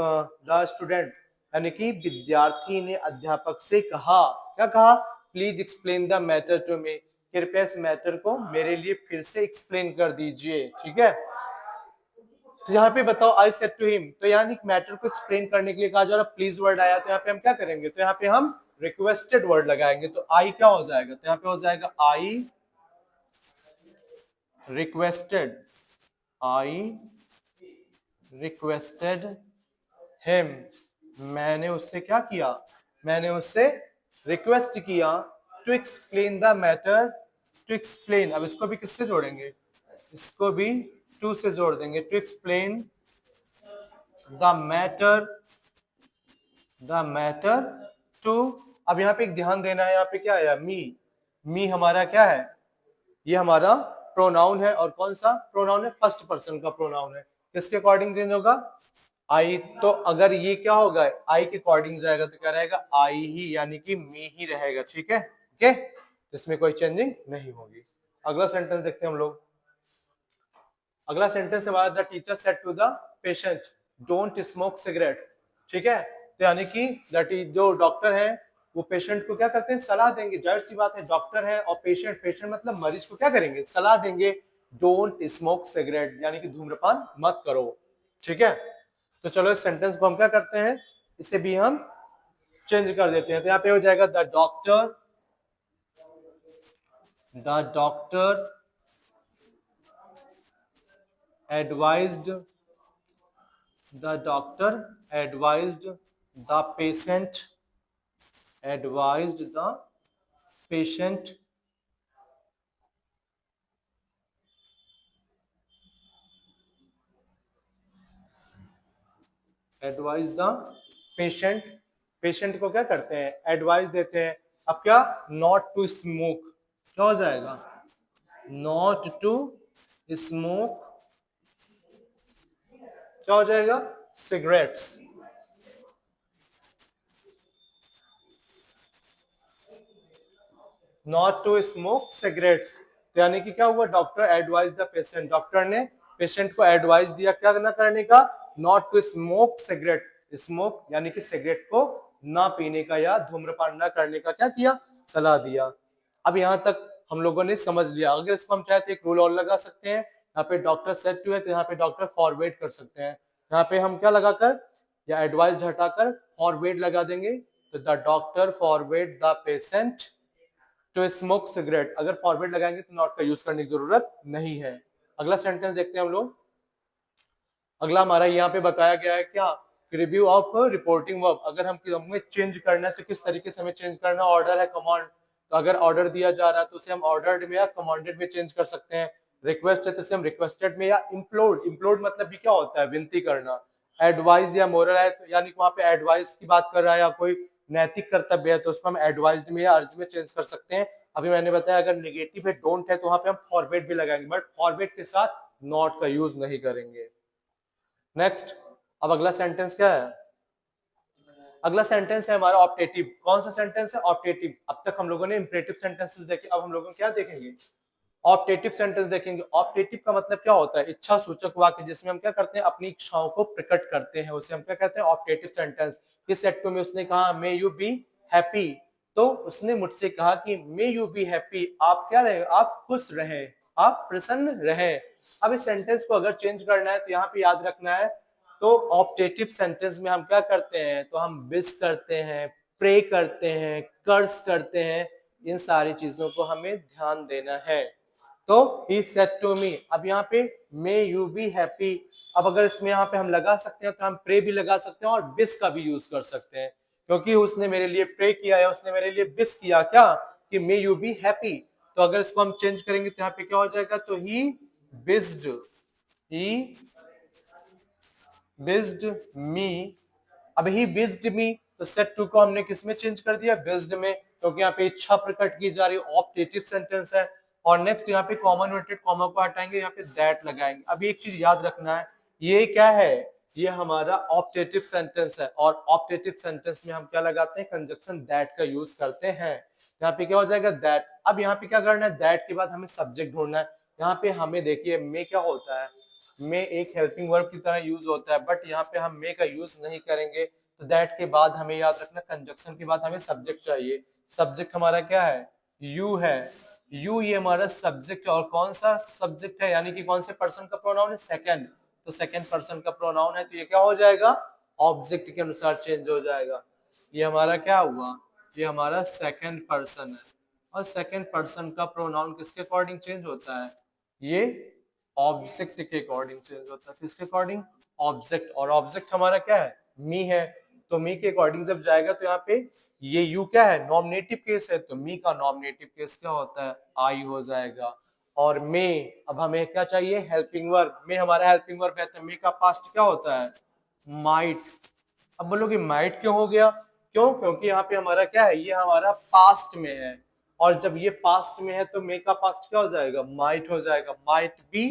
[SPEAKER 1] the student यानी कि विद्यार्थी ने अध्यापक से कहा, क्या कहा, please explain the matter to me, कृपया इस मैटर को मेरे लिए फिर से एक्सप्लेन कर दीजिए, ठीक है। तो यहाँ पे बताओ आई सेड टू हिम, तो यानी मैटर को एक्सप्लेन करने के लिए कहा जा रहा प्लीज वर्ड आया, तो यहाँ पे हम क्या करेंगे, तो यहाँ पे हम रिक्वेस्टेड वर्ड लगाएंगे, तो आई क्या हो जाएगा, तो यहाँ पे हो जाएगा I requested, I requested him, मैंने उससे क्या किया, मैंने उससे रिक्वेस्ट किया, to explain the matter, to explain, अब इसको भी किससे जोड़ेंगे, इसको भी टू से जोड़ देंगे, to explain the matter, the matter to. अब यहाँ पे एक ध्यान देना है, यहाँ पे क्या आया, मी, मी हमारा क्या है, ये हमारा प्रोनाउन है, और कौन सा प्रोनाउन है, फर्स्ट पर्सन का प्रोनाउन है, किसके अकॉर्डिंग चेंज होगा, आई। तो अगर ये क्या होगा, आई के अकॉर्डिंग जाएगा तो क्या रहेगा, आई ही, यानी कि मी ही रहेगा, ठीक है, ओके, इसमें कोई चेंजिंग नहीं होगी। अगला सेंटेंस देखते हैं हम लोग। अगला सेंटेंस हमारा, the teacher said to the patient don't smoke cigarette, ठीक है। तो यानी कि जो डॉक्टर है वो पेशेंट को क्या करते हैं, सलाह देंगे, जाहिर सी बात है डॉक्टर है और पेशेंट, पेशेंट मतलब मरीज को क्या करेंगे, सलाह देंगे, डोंट स्मोक सिगरेट, यानी कि धूम्रपान मत करो, ठीक है। तो चलो इस सेंटेंस को हम क्या करते हैं, इसे भी हम चेंज कर देते हैं, तो यहाँ पे हो जाएगा the doctor advised the doctor advised the patient, advised the patient advise the patient, patient को क्या करते हैं, एडवाइस देते हैं। अब क्या, नॉट टू स्मोक, क्या हो जाएगा, नॉट टू स्मोक, क्या हो जाएगा, cigarettes, not to smoke cigarettes. तो यानी कि क्या हुआ, doctor advise the patient, doctor ने पेशेंट को एडवाइस दिया क्या ना करने का, not to smoke cigarette, smoke यानी कि सिगरेट को ना पीने का या धूम्रपान ना करने का क्या किया, सलाह दिया। अब यहाँ तक हम लोगों ने समझ लिया। अगर इसको हम चाहे तो एक रूल और लगा सकते हैं, यहाँ पे डॉक्टर सेड टू है तो यहाँ पे डॉक्टर फॉरवर्ड कर सकते हैं। यहाँ पे हम क्या लगाकर या एडवाइस हटाकर फॉरवर्ड लगा देंगे, तो the doctor forward the patient to smoke cigarette. अगर फॉरवर्ड लगाएंगे तो नॉट का यूज करने की जरूरत नहीं है। अगला सेंटेंस देखते हैं हम लोग। अगला हमारा यहाँ पे बताया गया है क्या, रिव्यू ऑफ रिपोर्टिंग वर्ब। अगर हमें चेंज करना है तो किस तरीके से हमें चेंज करना है, ऑर्डर है कमांड, तो अगर ऑर्डर दिया जा रहा है तो उसे हम ऑर्डर्ड में या कमांडेड में चेंज कर सकते हैं। रिक्वेस्ट है तो उसे हम रिक्वेस्टेड में या इम्प्लोर्ड, इम्प्लोर्ड मतलब भी क्या होता है, विनती करना। एडवाइस या मोरल है तो यानी वहां पे एडवाइस की बात कर रहा है या कोई नैतिक कर्तव्य है तो उसको हम एडवाइस्ड में या अर्ज में चेंज कर सकते हैं। अभी मैंने बताया अगर नेगेटिव है, डोंट है, तो वहां पे हम फॉरवर्ड भी लगाएंगे, बट फॉरवर्ड के साथ नॉट का यूज नहीं करेंगे। नेक्स्ट, अब अगला सेंटेंस क्या है, अगला सेंटेंस है हमारा ऑप्टेटिव। कौन सा सेंटेंस है, ऑप्टेटिव। अब तक हम लोगों ने इंपरेटिव सेंटेंसेस देखे, अब हम लोगों क्या देखेंगे, ऑप्टेटिव सेंटेंस देखेंगे। ऑप्टेटिव का मतलब क्या होता है, इच्छा सूचक वाक्य जिसमें हम क्या करते हैं, अपनी इच्छाओं को प्रकट करते हैं, उसे हम क्या कहते हैं, ऑप्टेटिव सेंटेंस। इस सेट में उसने कहा मे यू बी हैप्पी, तो उसने मुझसे कहा कि मे यू बी हैप्पी, आप क्या रहे, आप खुश रहे, आप प्रसन्न रहे। अब इस सेंटेंस को अगर चेंज करना है तो यहाँ पे याद रखना है, तो ऑप्टेटिव सेंटेंस में हम क्या करते हैं, तो हम विश करते हैं, प्रे करते हैं, कर्स करते हैं, इन सारी चीजों को हमें ध्यान देना है। तो he said to me, अब यहाँ पे may you be happy, अब अगर इसमें यहाँ पे हम लगा सकते हैं तो हम प्रे भी लगा सकते हैं और विश का भी यूज कर सकते हैं, क्योंकि उसने मेरे लिए प्रे किया है, उसने मेरे लिए विश किया क्या, कि may you be happy। तो अगर इसको हम चेंज करेंगे तो यहाँ पे क्या हो जाएगा, तो he wished me। अब ही विज्ड मी, तो सेट टू को हमने किसमें चेंज कर दिया, विज्ड में, क्योंकि यहाँ पे इच्छा प्रकट की जा रही है, ऑप्टेटिव सेंटेंस है। और नेक्स्ट यहाँ पे कॉमन इन्वर्टेड कॉमा को हटाएंगे, यहाँ पे दैट लगाएंगे। अब एक चीज याद रखना है, ये क्या है, ये हमारा ऑप्टेटिव सेंटेंस है, और ऑप्टेटिव सेंटेंस में हम क्या लगाते हैं, कंजक्शन दैट का यूज करते हैं। यहाँ पे क्या हो जाएगा, दैट। अब यहाँ पे क्या करना है, दैट के बाद हमें सब्जेक्ट ढूंढना है। यहाँ पे हमें देखिए मे क्या होता है, मे एक हेल्पिंग वर्ब की तरह यूज होता है, बट यहाँ पे हम मे का यूज नहीं करेंगे। तो दैट के बाद हमें याद रखना, कंजक्शन के बाद हमें सब्जेक्ट चाहिए। सब्जेक्ट हमारा क्या है, यू है। यू ये हमारा सब्जेक्ट, और कौन सा सब्जेक्ट है, यानी कि कौन से पर्सन का प्रोनाउन है, सेकंड। तो सेकंड पर्सन का प्रोनाउन है, तो ये क्या हो जाएगा, ऑब्जेक्ट के अनुसार चेंज हो जाएगा। ये हमारा क्या हुआ, ये हमारा सेकंड पर्सन है, और सेकंड पर्सन का प्रोनाउन किसके अकॉर्डिंग चेंज होता है, ये ऑब्जेक्ट के अकॉर्डिंग चेंज होता है। किसके अकॉर्डिंग, ऑब्जेक्ट। और ऑब्जेक्ट हमारा क्या है, मी है, तो मी के अकॉर्डिंग जब जाएगा तो यहाँ पे ये यू क्या है, नॉमिनेटिव केस है, तो मी का नॉमिनेटिव केस क्या होता है, आई हो जाएगा। और मे, अब हमें क्या चाहिए, हेल्पिंग वर्ब। मे हमारा हेल्पिंग वर्ब है, तो मे का पास्ट क्या होता है, माइट। अब बोलोगे माइट क्यों हो गया, क्यों, क्योंकि यहाँ पे हमारा क्या है, ये हमारा पास्ट में है, और जब ये पास्ट में है तो मे का पास्ट क्या हो जाएगा, माइट हो जाएगा, माइट बी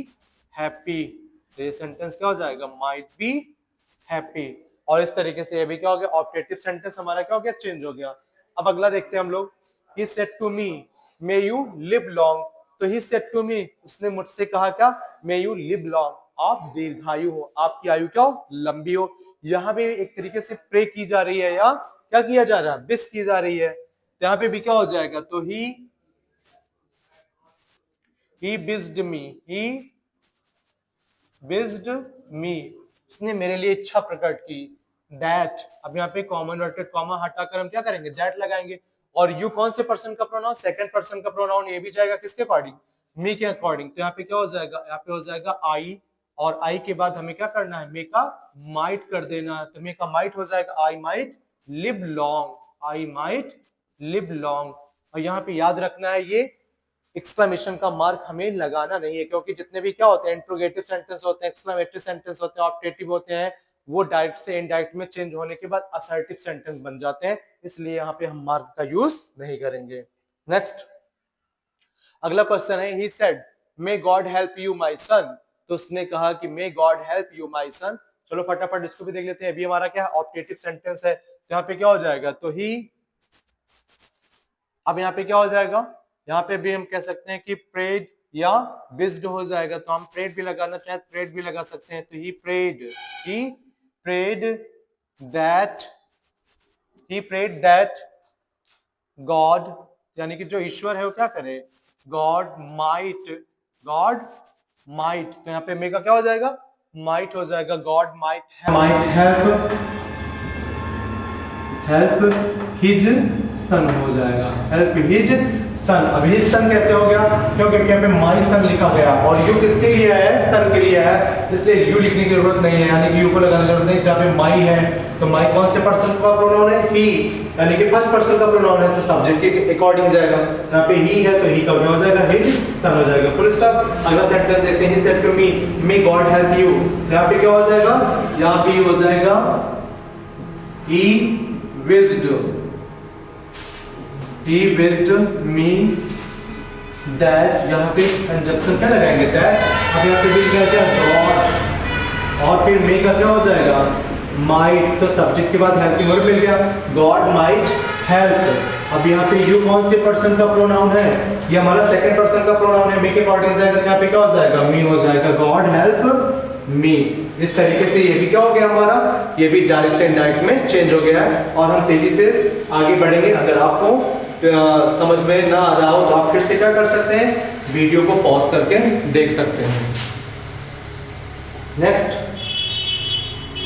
[SPEAKER 1] हैप्पी। तो ये सेंटेंस क्या हो जाएगा, माइट बी हैप्पी। और इस तरीके से ये भी क्या हो गया, ऑप्टेटिव सेंटेंस हमारा क्या हो गया, चेंज हो गया। अब अगला देखते हैं हम लोग, he said to me may you live long. तो ही सेड टू मी, उसने मुझसे कहा क्या, मे यू लिव लॉन्ग, आप दीर्घायु हो, आपकी आयु क्या हो, लंबी हो। यहाँ पे एक तरीके से प्रे की जा रही है, या क्या किया जा रहा है, विश की जा रही है। तो यहाँ पे भी क्या हो जाएगा, तो ही विज्ड मी, ही विज्ड मी, उसने मेरे लिए इच्छा प्रकट की। दैट, अब यहाँ पे कॉमन इन्वर्टेड कॉमा हटाकर हम क्या करेंगे, दैट लगाएंगे। और यू कौन से पर्सन का प्रोनाउन, सेकंड पर्सन का प्रोनाउन, ये भी जाएगा किसके अकॉर्डिंग, मी के अकॉर्डिंग। तो यहाँ पे क्या हो जाएगा, यहाँ पे हो जाएगा आई, और आई के बाद हमें क्या करना है, मे का माइट कर देना है, तो मे का माइट हो जाएगा I might live long, I might live long. और यहाँ पे याद रखना है, ये एक्सक्लेमेशन का मार्क हमें लगाना नहीं है, क्योंकि जितने भी क्या होते हैं, इंट्रोगेटिव सेंटेंस होते हैं, एक्सक्लेमेटरी सेंटेंस होते हैं, ऑप्टेटिव होते हैं, वो डायरेक्ट से इनडायरेक्ट में चेंज होने के बाद असर्टिव सेंटेंस बन जाते हैं, इसलिए यहाँ पे हम मार्क का यूज नहीं करेंगे। नेक्स्ट, अगला क्वेश्चन है, he said may God help you my son. तो उसने कहा कि मे God help you my son. चलो फटाफट इसको भी देख लेते हैं। अभी हमारा क्या ऑप्टेटिव सेंटेंस है, तो यहाँ पे क्या हो जाएगा, तो ही, अब यहाँ पे क्या हो जाएगा, यहाँ पे भी हम कह सकते हैं कि प्रेड या विज्ड हो जाएगा, तो हम प्रेड भी लगाना चाहे प्रेड भी लगा सकते हैं। तो ही प्रेड दैट गॉड, यानी कि जो ईश्वर है वो क्या करे, गॉड माइट, तो यहाँ पे मे का क्या हो जाएगा, माइट हो जाएगा, God might help his son हो जाएगा, हेल्प हिज सन। अब हिज सन कैसे हो गया, क्योंकि यहाँ पे माई सन लिखा गया और यू किसके लिए है, सन के लिए है, इसलिए यू लिखने की जरूरत नहीं है, यानी कि यू को लगाने की जरूरत नहीं। जहाँ पे माई है तो माई कौन से पर्सन का प्रोनाउन है, ही, यानी कि फर्स्ट पर्सन का प्रोनाउन है, तो सब्जेक्ट के अकॉर्डिंग जाएगा। यहाँ पे ही है तो ही का क्या हो जाएगा, हिज सन हो जाएगा, फुल स्टॉप। अगला सेंटेंस देखते हैं, he said to me may God help you. यहाँ पे क्या हो जाएगा, यहाँ पे हो जाएगा he wished me that, यहाँ पे कंजक्शन क्या लगाएंगे, that। अब यहाँ पे भी क्या क्या गॉड और फिर मे का क्या हो जाएगा, माइट, तो सब्जेक्ट के बाद हेल्पिंग वर्ब मिल गया, गॉड माइट हेल्प। अब यहाँ पे यू कौन से पर्सन का प्रोनाउन है, ये हमारा सेकंड पर्सन का प्रोनाउन है, मे के पार्ट जाएगा, यहाँ पे क्या हो जाएगा, मी हो जाएगा, गॉड हेल्प मी। इस तरीके से ये भी क्या हो गया हमारा, ये भी डायरेक्ट से इनडायरेक्ट में चेंज हो गया है। और हम तेजी से आगे बढ़ेंगे। अगर आपको समझ में ना आ रहा हो तो आप फिर से क्या कर सकते हैं, वीडियो को पॉज करके देख सकते हैं। नेक्स्ट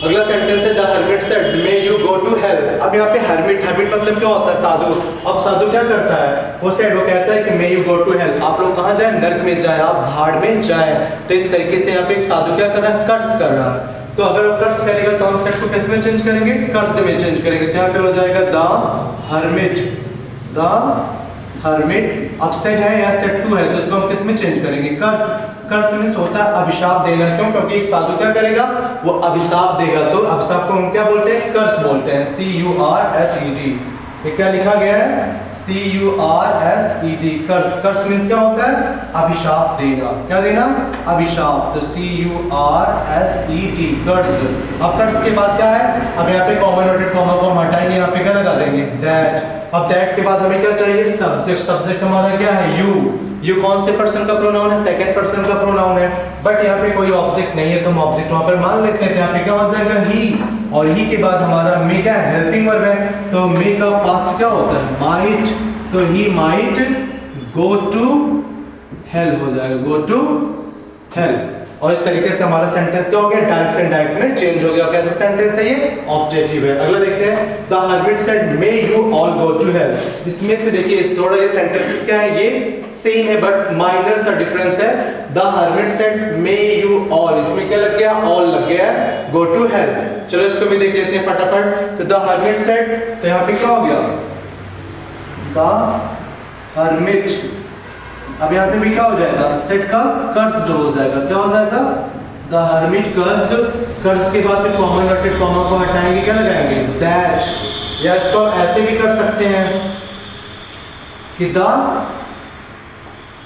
[SPEAKER 1] अगला सेंटेंस है, the hermit said may you go to help. अब यहाँ पे हर्मिट मतलब क्या होता है, साधु। अब साधु क्या करता है, वो कहता है कि may you go to help, आप लोग कहाँ जाए, नर्क में जाए, आप भाड़ में जाए। तो इस तरीके से यहाँ पे एक साधु क्या कर रहा है, कर्ज कर रहा है। तो अगर वो कर्ज करेगा तो हम सेट को किस में चेंज करेंगे, कर्ज में चेंज करेंगे। तो यहाँ पे हो जाएगा द हर्मिट। अब सेट है या सेट टू है तो इसको हम किस में चेंज करेंगे, कर्ज मीन्स होता है अभिशाप देना। क्यों, क्योंकि एक साधु क्या करेगा, वो अभिशाप देगा। तो अभिशाप को हम क्या बोलते हैं, कर्ज बोलते हैं, CURSED। ये क्या लिखा गया है, CURSED, कर्ज मीन्स क्या होता है, अभिशाप देना। क्या देना, अभिशाप। तो CURSED कर्ज। अब कर्ज के बाद क्या है, अब यहाँ पे कॉमा नोटेड कॉमा को हम हटाएंगे, यहाँ पे क्या लगा देंगे, दैट। अब दैट के बाद हमें क्या चाहिए, सब्जेक्ट हमारा क्या है, यू कौन से पर्सन का प्रोनाउन है, सेकंड पर्सन का प्रोनाउन है। बट यहाँ पे कोई ऑब्जेक्ट नहीं है तो हम ऑब्जेक्ट वहां पर मान लेते हैं। यहाँ पे क्या हो जाएगा, ही, और ही के बाद हमारा मे क्या है, हेल्पिंग वर्ब है। तो मे का पास्ट क्या होता है, माइट। तो he might go to help हो जाएगा, गो टू हेल्प। और इस तरीके से हमारा सेंटेंस क्या हो गया, डायरेक्ट से इनडायरेक्ट में चेंज हो गया। कैसा सेंटेंस है ये, ऑब्जेक्टिव है। अगला देखते हैं, the hermit said may you all go to help. इसमें से देखिए इस थोड़ा ये सेंटेंसेस क्या है, ये सेम है बट माइनर सा डिफरेंस है। The hermit said may you all, इसमें क्या लग गया, ऑल लग गया है, गो टू हेल्प। चलो इसको भी देख लेते हैं फटाफट। तो द हर्मिट सेड, तो यहाँ पे क्या हो गया, द हर्मिट। अब यहाँ पे भी क्या हो जाएगा, सेट का कर्स्ड हो जाएगा। क्या हो जाएगा, द हर्मिट कर्स्ड। कर्ज के बाद में कॉमा नोटेड कॉमा को हटाएंगे, क्या लगाएंगे, दैट। या इसको ऐसे भी कर सकते हैं कि द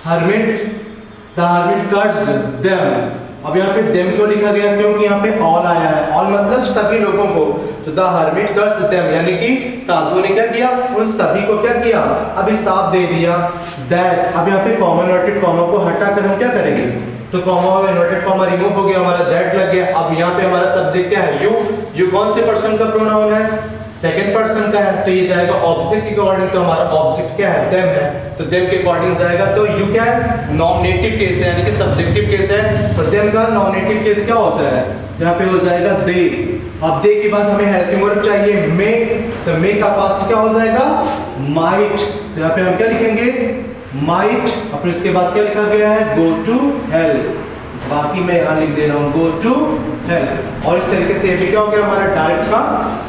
[SPEAKER 1] हर्मिट कर्स्ड देम। अब यहाँ पे देम क्यों लिखा गया, क्योंकि यहाँ पे ऑल आया है, ऑल मतलब सभी लोगों को। तो द हर्मिट कर्स्ड देम, यानी कि साधु ने क्या किया, उन सभी को क्या किया, अभिशाप दे दिया। दैट, अब यहाँ पे कॉमा नोटेड कॉमा को हटाकर हम क्या करेंगे, तो कॉमा और इन्वर्टेड कॉमा रिमूव हो गया, हमारा दैट लग गया। अब यहाँ पे हमारा सब्जेक्ट क्या है, यू कौन से पर्सन का प्रोनाउन है, सेकंड पर्सन का है, तो ये जाएगा ऑब्जेक्ट के अकॉर्डिंग। तो हमारा ऑब्जेक्ट क्या है, देम है, तो देम के अकॉर्डिंग जाएगा। तो यू क्या है, नॉमिनेटिव केस है, यानी कि सब्जेक्टिव केस है। तो देम का नॉमिनेटिव केस क्या होता है, यहाँ पे हो जाएगा दे। अब दे के बाद हमें हेल्पिंग वर्ब चाहिए मे, तो मे का पास्ट क्या हो जाएगा, माइट। तो यहाँ पे हम क्या लिखेंगे, माइट। और फिर इसके बाद क्या लिखा गया है, गो टू हेल्प। बाकी मैं यहाँ लिख दे रहा हूँ, गो टू हेल्प। और इस तरीके से ये भी क्या हो गया, हमारा डायरेक्ट का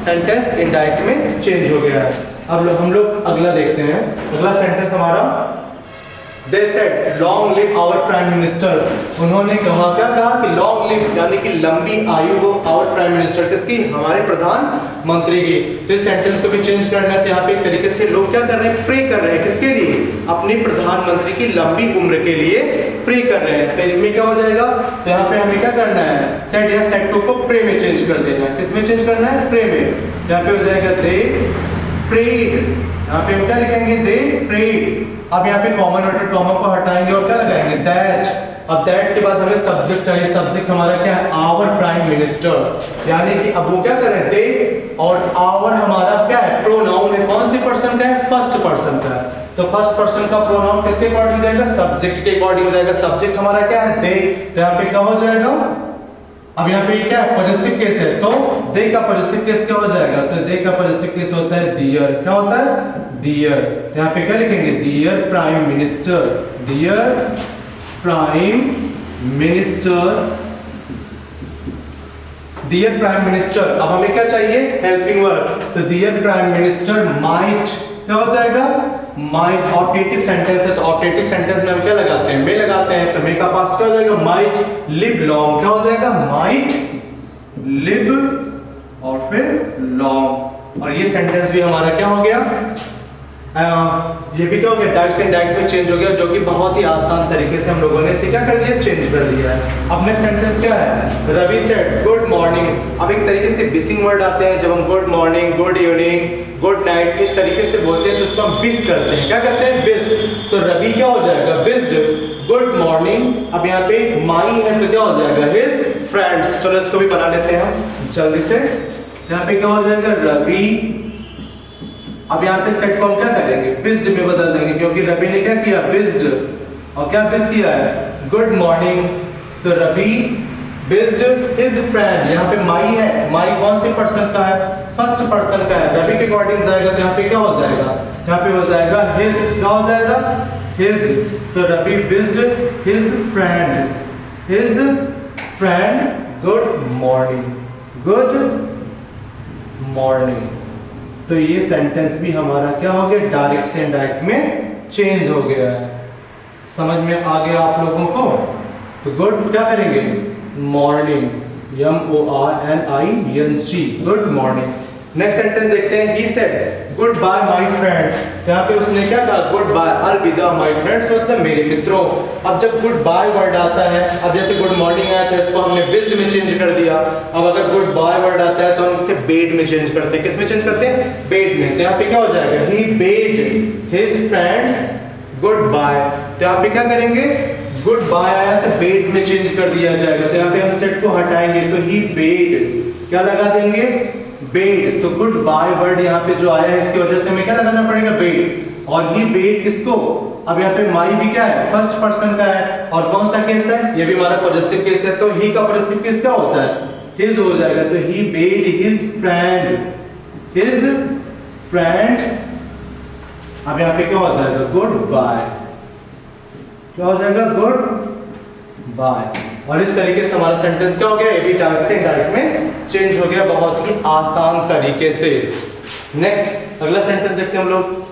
[SPEAKER 1] सेंटेंस इनडायरेक्ट में चेंज हो गया है। अब हम लोग अगला देखते हैं। अगला सेंटेंस हमारा, They said, long live our prime minister। उन्होंने कहा, क्या कहा कि long live यानी कि लंबी आयु हो our prime minister, किसकी, हमारे प्रधानमंत्री की। तो इस सेंटेंस को भी चेंज करना है। तो यहाँ पे एक तरीके से लोग क्या कर रहे हैं, प्रे कर रहे हैं, किसके लिए, अपने प्रधानमंत्री की लंबी उम्र के लिए प्रे कर रहे हैं। तो इसमें क्या हो जाएगा, तो यहाँ पे हमें क्या करना है, सेड या सेड टू को प्रे में चेंज कर देना है। किसमें चेंज करना है, प्रे में। यहाँ पे हो जाएगा, they prayed यहाँ पे हम क्या लिखेंगे दे प्रेड। अब यहाँ पे कॉमन वर्टेड कॉमा को हटाएंगे और क्या लगाएंगे दैट। अब दैट के बाद हमें सब्जेक्ट चाहिए, सब्जेक्ट हमारा क्या है आवर प्राइम मिनिस्टर, यानी कि अब वो क्या कर रहे हैं दे, और आवर हमारा क्या है प्रोनाउन है, कौन सी पर्सन का है फर्स्ट पर्सन का है, तो फर्स्ट पर्सन का प्रोनाउन किसके अकॉर्डिंग जाएगा सब्जेक्ट के अकॉर्डिंग जाएगा। सब्जेक्ट हमारा क्या है दे, तो यहाँ पे क्या हो जाएगा, अब यहाँ पे क्या है पॉजिटिव केस है, तो दे का पॉजिटिव केस क्या हो जाएगा, तो दे का पॉजिटिव केस होता है डियर, क्या होता है डियर। तो यहाँ पे क्या लिखेंगे dear prime minister, dear prime minister, dear prime minister. अब हमें क्या चाहिए हेल्पिंग वर्ब, तो डियर प्राइम मिनिस्टर माइट क्या हो जाएगा माइट। ऑप्टेटिव सेंटेंस है तो ऑप्टेटिव सेंटेंस में हम क्या लगाते हैं मे लगाते हैं, तो मे का पास्ट क्या हो जाएगा माइट लिव लॉन्ग, क्या हो जाएगा माइट लिव और फिर लॉन्ग। और ये सेंटेंस भी हमारा क्या हो गया ये भी क्या हो गया डायरेक्ट से इनडायरेक्ट में चेंज हो गया, जो कि बहुत ही आसान तरीके से हम लोगों ने इसे क्या कर दिया चेंज कर दिया है। अब नेक्स्ट सेंटेंस क्या है रवि सेड गुड मॉर्निंग। अब एक तरीके से बिसिंग वर्ड आते हैं जब हम good morning good evening good night इस तरीके से बोलते हैं तो उसको हम बिस करते हैं, क्या करते हैं बिस। तो रवि क्या हो जाएगा बिस्ड गुड मॉर्निंग। अब यहाँ पे माई है तो क्या हो जाएगा हिज फ्रेंड्स। चलो इसको भी बना लेते हैं हम जल्दी से। यहाँ पे क्या हो जाएगा रवि, अब यहाँ पे सेट को हम क्या करेंगे बिस्ड में बदल देंगे क्योंकि रवि ने क्या किया बिस्ड, और क्या बिस किया है गुड मॉर्निंग। तो रवि बिस्ड हिज फ्रेंड, यहाँ पे माई है, माई कौन से पर्सन का है फर्स्ट पर्सन का है, रवि के अकॉर्डिंग जाएगा तो यहाँ पे क्या हो जाएगा यहाँ पे हो जाएगा हिज, क्या हो जाएगा हिज। तो रवि बिस्ड हिज फ्रेंड गुड मॉर्निंग। तो ये सेंटेंस भी हमारा क्या हो गया डायरेक्ट से इनडायरेक्ट में चेंज हो गया है। समझ में आ गया आप लोगों को। तो गुड क्या करेंगे morning MORNING good morning. Next sentence देखते हैं he said good bye my friend. तो यहाँ पे उसने क्या कहा गुड बाय अलविदा माय फ्रेंड्स मतलब मेरे मित्रों। अब जब गुड बाय वर्ड आता है, अब जैसे गुड मॉर्निंग आया तो इसको हमने बिस्ड में चेंज कर दिया। अब अगर गुड बाय वर्ड आता है तो हम इसे बेड में चेंज करते हैं। किस में चेंज करते हैं बेड में। तो यहाँ पे क्या हो जाएगा he bade his friends goodbye. तो यहाँ पे क्या करेंगे गुड बाय आया तो बेड में चेंज कर दिया जाएगा। तो यहाँ पे हम सेट को हटाएंगे तो ही बेड क्या लगा देंगे बेड। तो गुड बाय वर्ड यहाँ पे जो आया है इसकी वजह से हमें क्या लगाना पड़ेगा बेड। और ही बेड किसको, अब यहाँ पे माई भी क्या है फर्स्ट पर्सन का है और कौन सा केस है ये भी हमारा पॉजिटिव केस है। तो ही का पॉजिटिव केस क्या होता है हिज हो जाएगा। तो ही बेड हिज फ्रेंड्स। अब यहाँ पे क्या हो जाएगा गुड बाय, क्या हो जाएगा गुड बाय। और इस तरीके से हमारा सेंटेंस क्या हो गया ये भी डायरेक्ट से इनडायरेक्ट में चेंज हो गया बहुत ही आसान तरीके से। नेक्स्ट अगला सेंटेंस देखते हैं हम लोग।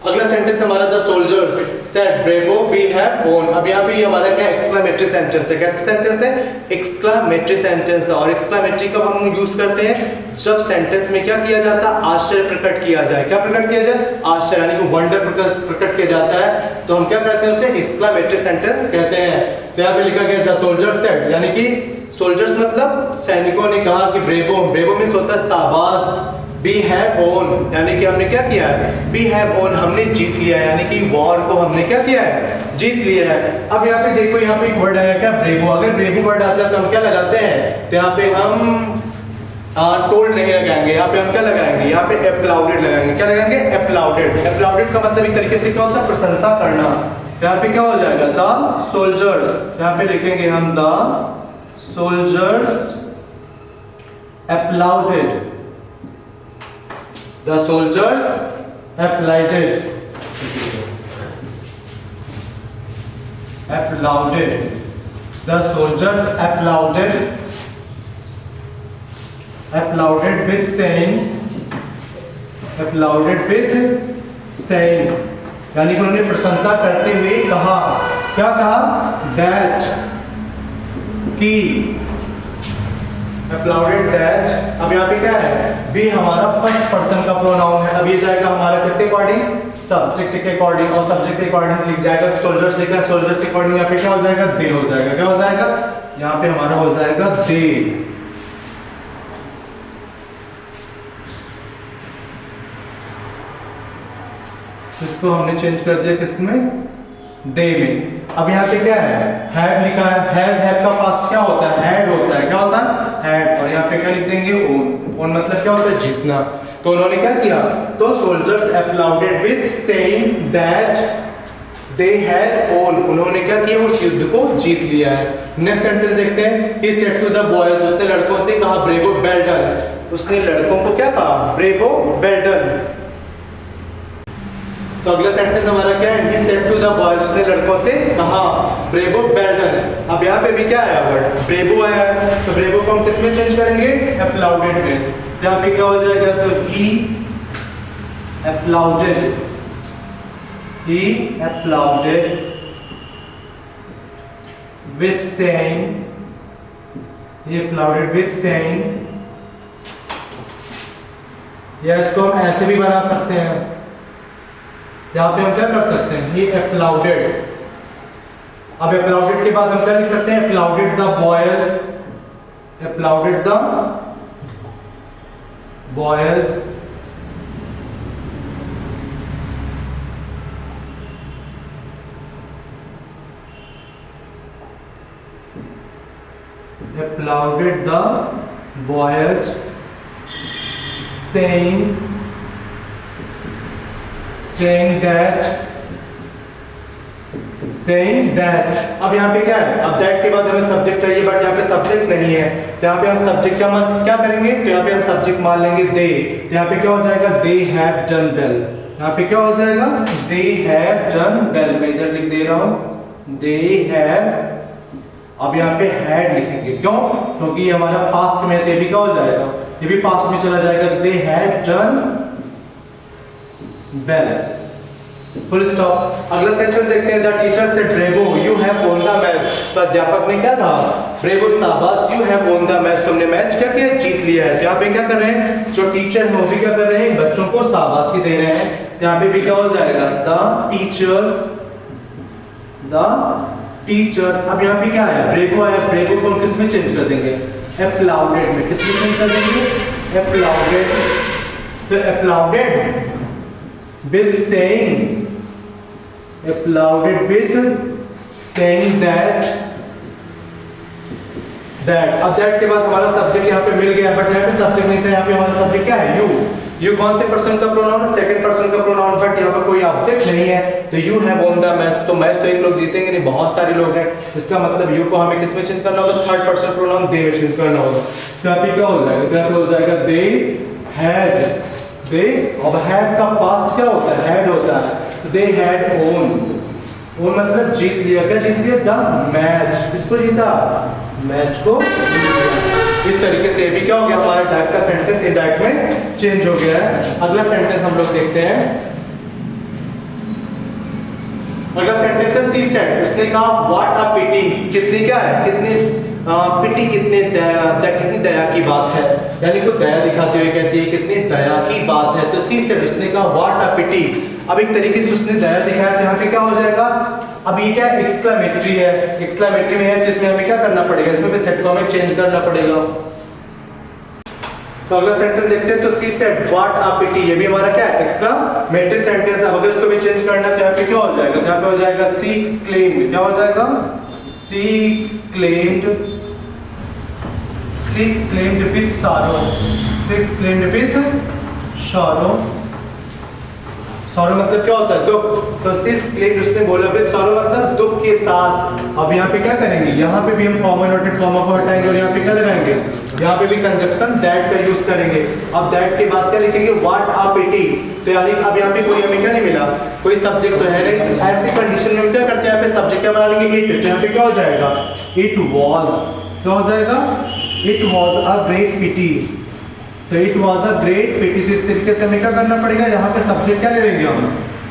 [SPEAKER 1] अगला सेंटेंस हमारा the soldiers said bravo we have won. अब यहाँ पे हमारा क्या एक्सक्लेमेटरी सेंटेंस है। कैसा सेंटेंस है एक्सक्लेमेटरी सेंटेंस है। और एक्सक्लेमेटरी कब हम यूज करते हैं जब सेंटेंस में क्या किया जाता है आश्चर्य प्रकट किया जाए। क्या प्रकट किया जाए आश्चर्य यानी कि वंडर प्रकट किया जाता है तो हम क्या करते हैं उसे एक्सक्लेमेटरी सेंटेंस कहते हैं। तो यहाँ पे लिखा गया द सोल्जर्स सेड यानी कि सोल्जर्स मतलब सैनिकों ने कहा कि ब्रेवो मींस होता है शाबाश। We have won यानी कि हमने क्या किया है we have won हमने जीत लिया है यानी कि वॉर को हमने क्या किया है जीत लिया है। अब यहाँ पे देखो यहाँ पे एक वर्ड आया क्या ब्रेवो। अगर ब्रेवो वर्ड आता है तो हम क्या लगाते हैं तो यहाँ पे हम टोल्ड नहीं लगाएंगे, यहाँ पे हम क्या लगाएंगे यहाँ पे एप्लाउडेड लगाएंगे। क्या लगाएंगे एप्लाउडेड। एप्लाउडेड का मतलब एक तरीके से क्या होता है प्रशंसा करना। यहाँ पे क्या हो जाएगा द सोल्जर्स, यहाँ पे लिखेंगे हम the soldiers applauded, the soldiers applauded, the soldiers applauded with saying यानी कि उन्होंने प्रशंसा करते हुए कहा। क्या कहा that कि applauded that। अब यहाँ पे क्या है भी हमारा फर्स्ट पर्सन का प्रोनाउन है। अब ये जाएगा हमारा किसके अकॉर्डिंग सब्जेक्ट के अकॉर्डिंग और सब्जेक्ट के अकॉर्डिंग लिख जाएगा सोल्जर्स लिखा है सोल्जर्स के अकॉर्डिंग यहाँ पे क्या हो जाएगा दे हो जाएगा। क्या हो जाएगा यहाँ पे हमारा हो जाएगा दे। इसको हमने चेंज कर दिया किसमें, दे में। अब यहाँ पे क्या है, हैड लिखा है, हैव का पास्ट क्या होता है, हैड होता है, क्या होता है, हैड। और यहाँ पे क्या लिख देंगे, ओन। ओन मतलब क्या होता है, जीतना। तो उन्होंने क्या किया, तो soldiers applauded with saying that they had won, उन्होंने क्या किया, उस युद्ध को जीत लिया है। नेक्स्ट सेंटेंस देखते हैं, he said to the boys, उसने लड़कों से कहा ब्रेवो वेल डन, उसने लड़कों को क्या कहा, ब्रेवो वेल डन। तो अगला सेंटेंस हमारा क्या है, he said to the boys, उसने लड़कों से कहा ब्रेवो वेल डन। अब यहाँ पे भी क्या आया वर्ड, ब्रेवो आया है, तो ब्रेवो को हम किस में चेंज करेंगे, अपलाउडेड में। यहाँ पे क्या हो जाएगा, तो he applauded with saying, he applauded with saying, या इसको हम ऐसे भी बना सकते हैं, यहाँ पे हम क्या कर सकते हैं, he applauded। अब applauded के बाद हम क्या लिख सकते हैं, applauded the boys, applauded the boys applauded the boys saying that। अब यहाँ पे क्या है, अब that के बाद हमें सब्जेक्ट चाहिए, बट यहाँ पे सब्जेक्ट नहीं है, तो यहाँ पे हम सब्जेक्ट क्या करेंगे, तो यहाँ पे हम सब्जेक्ट मान लेंगे दे। तो यहाँ पे क्या हो जाएगा, they have done well। यहाँ पे क्या हो जाएगा, they have done well। मैं इधर लिख दे रहा हूँ they have, अब यहाँ पे had लिखेंगे, क्यों, क्योंकि ये हमारा पास्ट में है, तो ये भी क्या हो जाएगा, ये भी पास्ट में चला जाएगा, they had done well, full stop. अगला सेंटेंस देखते हैं, the teacher said bravo you have won the match. तो अध्यापक ने क्या कहा, ब्रेवो शाबाश, you have won the match, तुमने मैच क्या किया, जीत लिया है। तो यहाँ पे क्या कर रहे हैं, जो टीचर है वो भी क्या कर रहे हैं, बच्चों को शाबाशी दे रहे हैं। तो यहाँ पे भी क्या हो जाएगा, द टीचर। अब यहाँ पे क्या है, ब्रेवो आया, ब्रेवो को हम किस में चेंज कर देंगे, अपलाउडेड में। किस में चेंज कर देंगे, अपलाउडेड। तो अपलाउडेड with saying, applauded with saying that। अब that के बाद हमारा सब्जेक्ट यहाँ पे मिल गया, बट यहाँ पे सब्जेक्ट नहीं था, यहाँ पे हमारा सब्जेक्ट क्या है, यू कौन से पर्सन का प्रोनाउन है, सेकंड पर्सन का प्रोनाउन, बट यहाँ पे कोई ऑब्जेक्ट नहीं है। तो you have won the match, तो मैच तो एक लोग जीतेंगे नहीं, बहुत सारे लोग हैं, इसका मतलब यू को हमें किस में चेंज करना होगा, थर्ड पर्सन प्रोनाउन दे में चेंज करना होगा। तो यहाँ पे क्या हो जाएगा, यहाँ पे हो जाएगा दे हैड, दे। अब हैड का पास्ट क्या होता है, हैड होता है, दे हैड ओन। ओन मतलब जीत लिया, क्या जीत लिया, द मैच, किसको जीता, मैच को। इस तरीके से भी क्या हो गया, हमारा डायरेक्ट का सेंटेंस इनडायरेक्ट में चेंज हो गया है। अगला सेंटेंस हम लोग देखते हैं, अगला सेंटेंस है सी सेड, उसने कहा व्हाट अ पिटी, कितनी क्या है, कितनी पिटी, कितनी दया की बात है, यानी को दया दिखाते हुए कहती है कितनी दया की बात है। तो सी सेड, उसने कहा व्हाट अ पिटी। अब एक तरीके से उसने दया दिखाया, तो यहाँ पे क्या हो जाएगा, अब ये क्या एक्सक्लेमेटरी है, एक्सक्लेमेटरी में है, जिसमें हमें क्या करना पड़ेगा, इसमें भी सेट को हमें चेंज करना पड़ेगा। तो अगला सेंटेंस देखते हैं, तो सी सेड व्हाट अ पिटी, ये भी हमारा क्या है, एक्सक्लेमेटरी सेंटेंस। अब अगर इसको भी चेंज करना है तो यहाँ पे क्या हो जाएगा, तो यहाँ पे हो जाएगा सी एक्सक्लेम्ड, क्या हो जाएगा, she exclaimed with sorrow, she exclaimed with sorrow। Sorrow मतलब क्या होता है, दुख। तो सी एक्सक्लेम्ड, उसने बोला विद सॉरो मतलब दुख के साथ। अब यहाँ पे क्या करेंगे, यहाँ पे भी हम कॉमा नोटेड कॉमा को हटाएंगे और यहाँ पे क्या लगाएंगे, यहाँ पे भी कंजक्शन दैट का यूज करेंगे। अब दैट के बाद क्या लिखेंगे, व्हाट अ पिटी। तो यानी अब यहाँ पे कोई हमें क्या नहीं मिला, कोई सब्जेक्ट तो है नहीं, ऐसी कंडीशन में क्या करते हैं, यहाँ पे सब्जेक्ट क्या बना लेंगे, इट। तो यहाँ पे क्या हो जाएगा, इट वॉज, क्या हो जाएगा, इट वॉज अ ग्रेट पिटी। तो इट वॉज अ ग्रेट पिटी। तो इस तरीके से हमें क्या करना पड़ेगा, यहाँ पे सब्जेक्ट क्या ले लेंगे हम,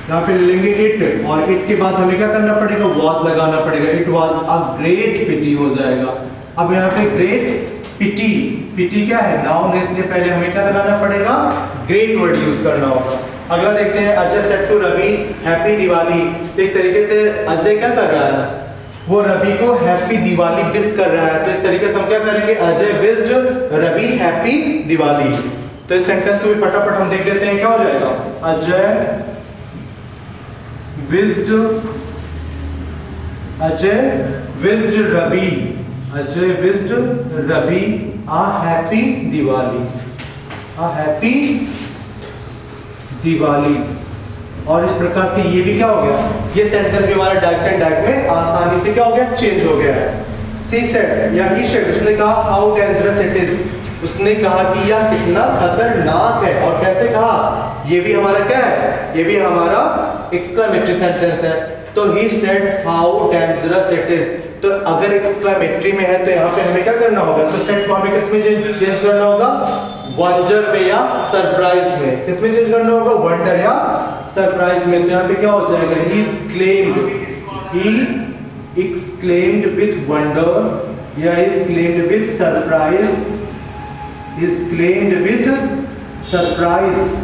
[SPEAKER 1] यहाँ पे ले लेंगे इट, और इट के बाद हमें क्या करना पड़ेगा, वॉज लगाना पड़ेगा, इट वॉज अ ग्रेट पिटी हो जाएगा। अब यहाँ पे ग्रेट पिटी, पिटी क्या है, नाउन है, इसलिए पहले हमें क्या लगाना पड़ेगा, ग्रेट वर्ड यूज करना होगा। अगला देखते हैं, Ajay said to Ravi happy Diwali. तो एक तरीके से अजय क्या कर रहा है, वो रवि को हैप्पी दिवाली विश कर रहा है। तो इस तरीके से हम क्या करेंगे, अजय विश्ड रवि हैप्पी दिवाली। तो इस सेंटेंस को भी फटाफट हम देख लेते हैं, क्या हो जाएगा, अजय विज्ड अजय विज्ड रवि, अजय विज्ड रवि आ हैप्पी दिवाली, आ हैप्पी दिवाली। और इस प्रकार से ये भी क्या हो गया, ये सेंटेंस भी हमारा डायरेक्ट से इनडायरेक्ट में आसानी से क्या हो गया, चेंज हो गया है। सी सेड या ही सेड, उसने कहा हाउ डेंजरस इट इज, उसने कहा कि यह कितना खतरनाक है। और कैसे कहा, ये भी हमारा क्या है, ये भी हमारा एक्सक्लेमेटरी सेंटेंस है। तो he said how dangerous it is, तो अगर एक्सक्लेमेटरी में है तो यहाँ पे हमें क्या करना होगा, तो सेड को हमें किसमें चेंज करना होगा, वंडर में या सरप्राइज में। किसमें चेंज करना होगा, वंडर या सरप्राइज में। तो यहाँ पे क्या हो जाएगा, ही exclaimed with wonder या exclaimed with surprise, exclaimed with surprise।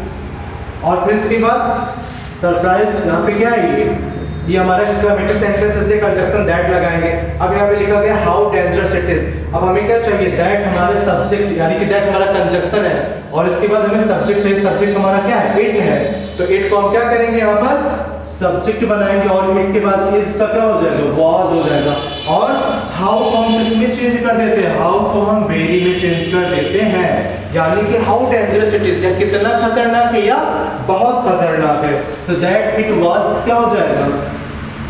[SPEAKER 1] और फिर इसके बाद सरप्राइज यहाँ पे क्या है, ये हमारा एक्सक्लेमेटरी सेंटेंस, इसलिए कंजक्शन दैट लगाएंगे। अब यहाँ पे लिखा गया हाउ डेंजरस इट इज। अब हमें क्या चाहिए, दैट हमारे सब्जेक्ट, यानी कि दैट हमारा कंजक्शन है, और इसके बाद हमें सब्जेक्ट चाहिए। सब्जेक्ट हमारा क्या है, इट है। तो इट को हम क्या करेंगे, यहाँ पर सब्जेक्ट बनाएंगे, और इट के बाद इज का क्या हो जाएगा, वाज हो जाएगा। और हाउ को हम किसमें चेंज कर देते हैं, हाउ को हम वेरी में चेंज कर देते हैं। यानी कि हाउ डेंजरस इट इज, या कितना खतरनाक है या बहुत खतरनाक है। तो दैट इट वाज क्या हो जाएगा,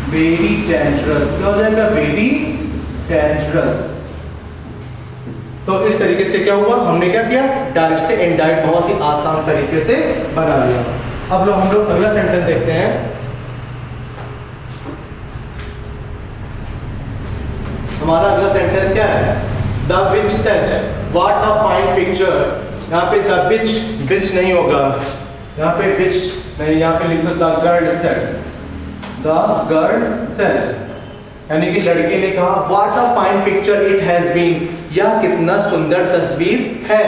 [SPEAKER 1] वेरी डेंजरस। क्या हो जाएगा, वेरी डेंजरस। तो इस तरीके से क्या हुआ, हमने क्या किया, डायरेक्ट से इनडायरेक्ट बहुत ही आसान तरीके से बना लिया। अब हम लोग अगला सेंटेंस देखते हैं। हमारा अगला सेंटेंस क्या है, the which said what a fine picture. यहाँ पे द विच नहीं होगा, यहाँ पे विच नहीं, यहाँ पे लिख दो the girl said, the girl said, यानी कि लड़के ने कहा what a fine picture it has been, यह कितना सुंदर तस्वीर है।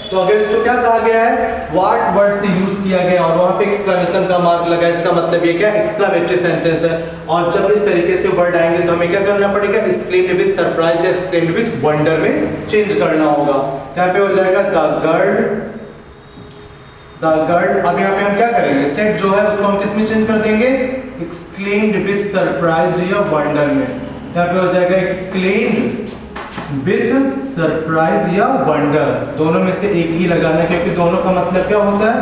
[SPEAKER 1] तो अगर इसको क्या कहा गया है, व्हाट वर्ड से यूज किया गया और वहां पे एक्सक्लेमेशन का मार्क लगा, इसका मतलब ये क्या, एक्सक्लेमेटरी सेंटेंस है। और जब इस तरीके से वर्ड आएंगे तो हमें क्या करना पड़ेगा, एक्सक्लेम्ड विद सरप्राइज या एक्सक्लेम्ड विद वंडर में चेंज करना होगा। यहाँ पे हो जाएगा द गर्ल। अब यहाँ पे हम क्या करेंगे, सेट जो है उसको हम किस में चेंज कर देंगे, एक्सक्लेम्ड विद सरप्राइज या वंडर में। यहाँ पे हो जाएगा एक्सक्लेम्ड विद सरप्राइज या वंडर, दोनों में से एक ही लगाना है, क्योंकि दोनों का मतलब क्या होता है,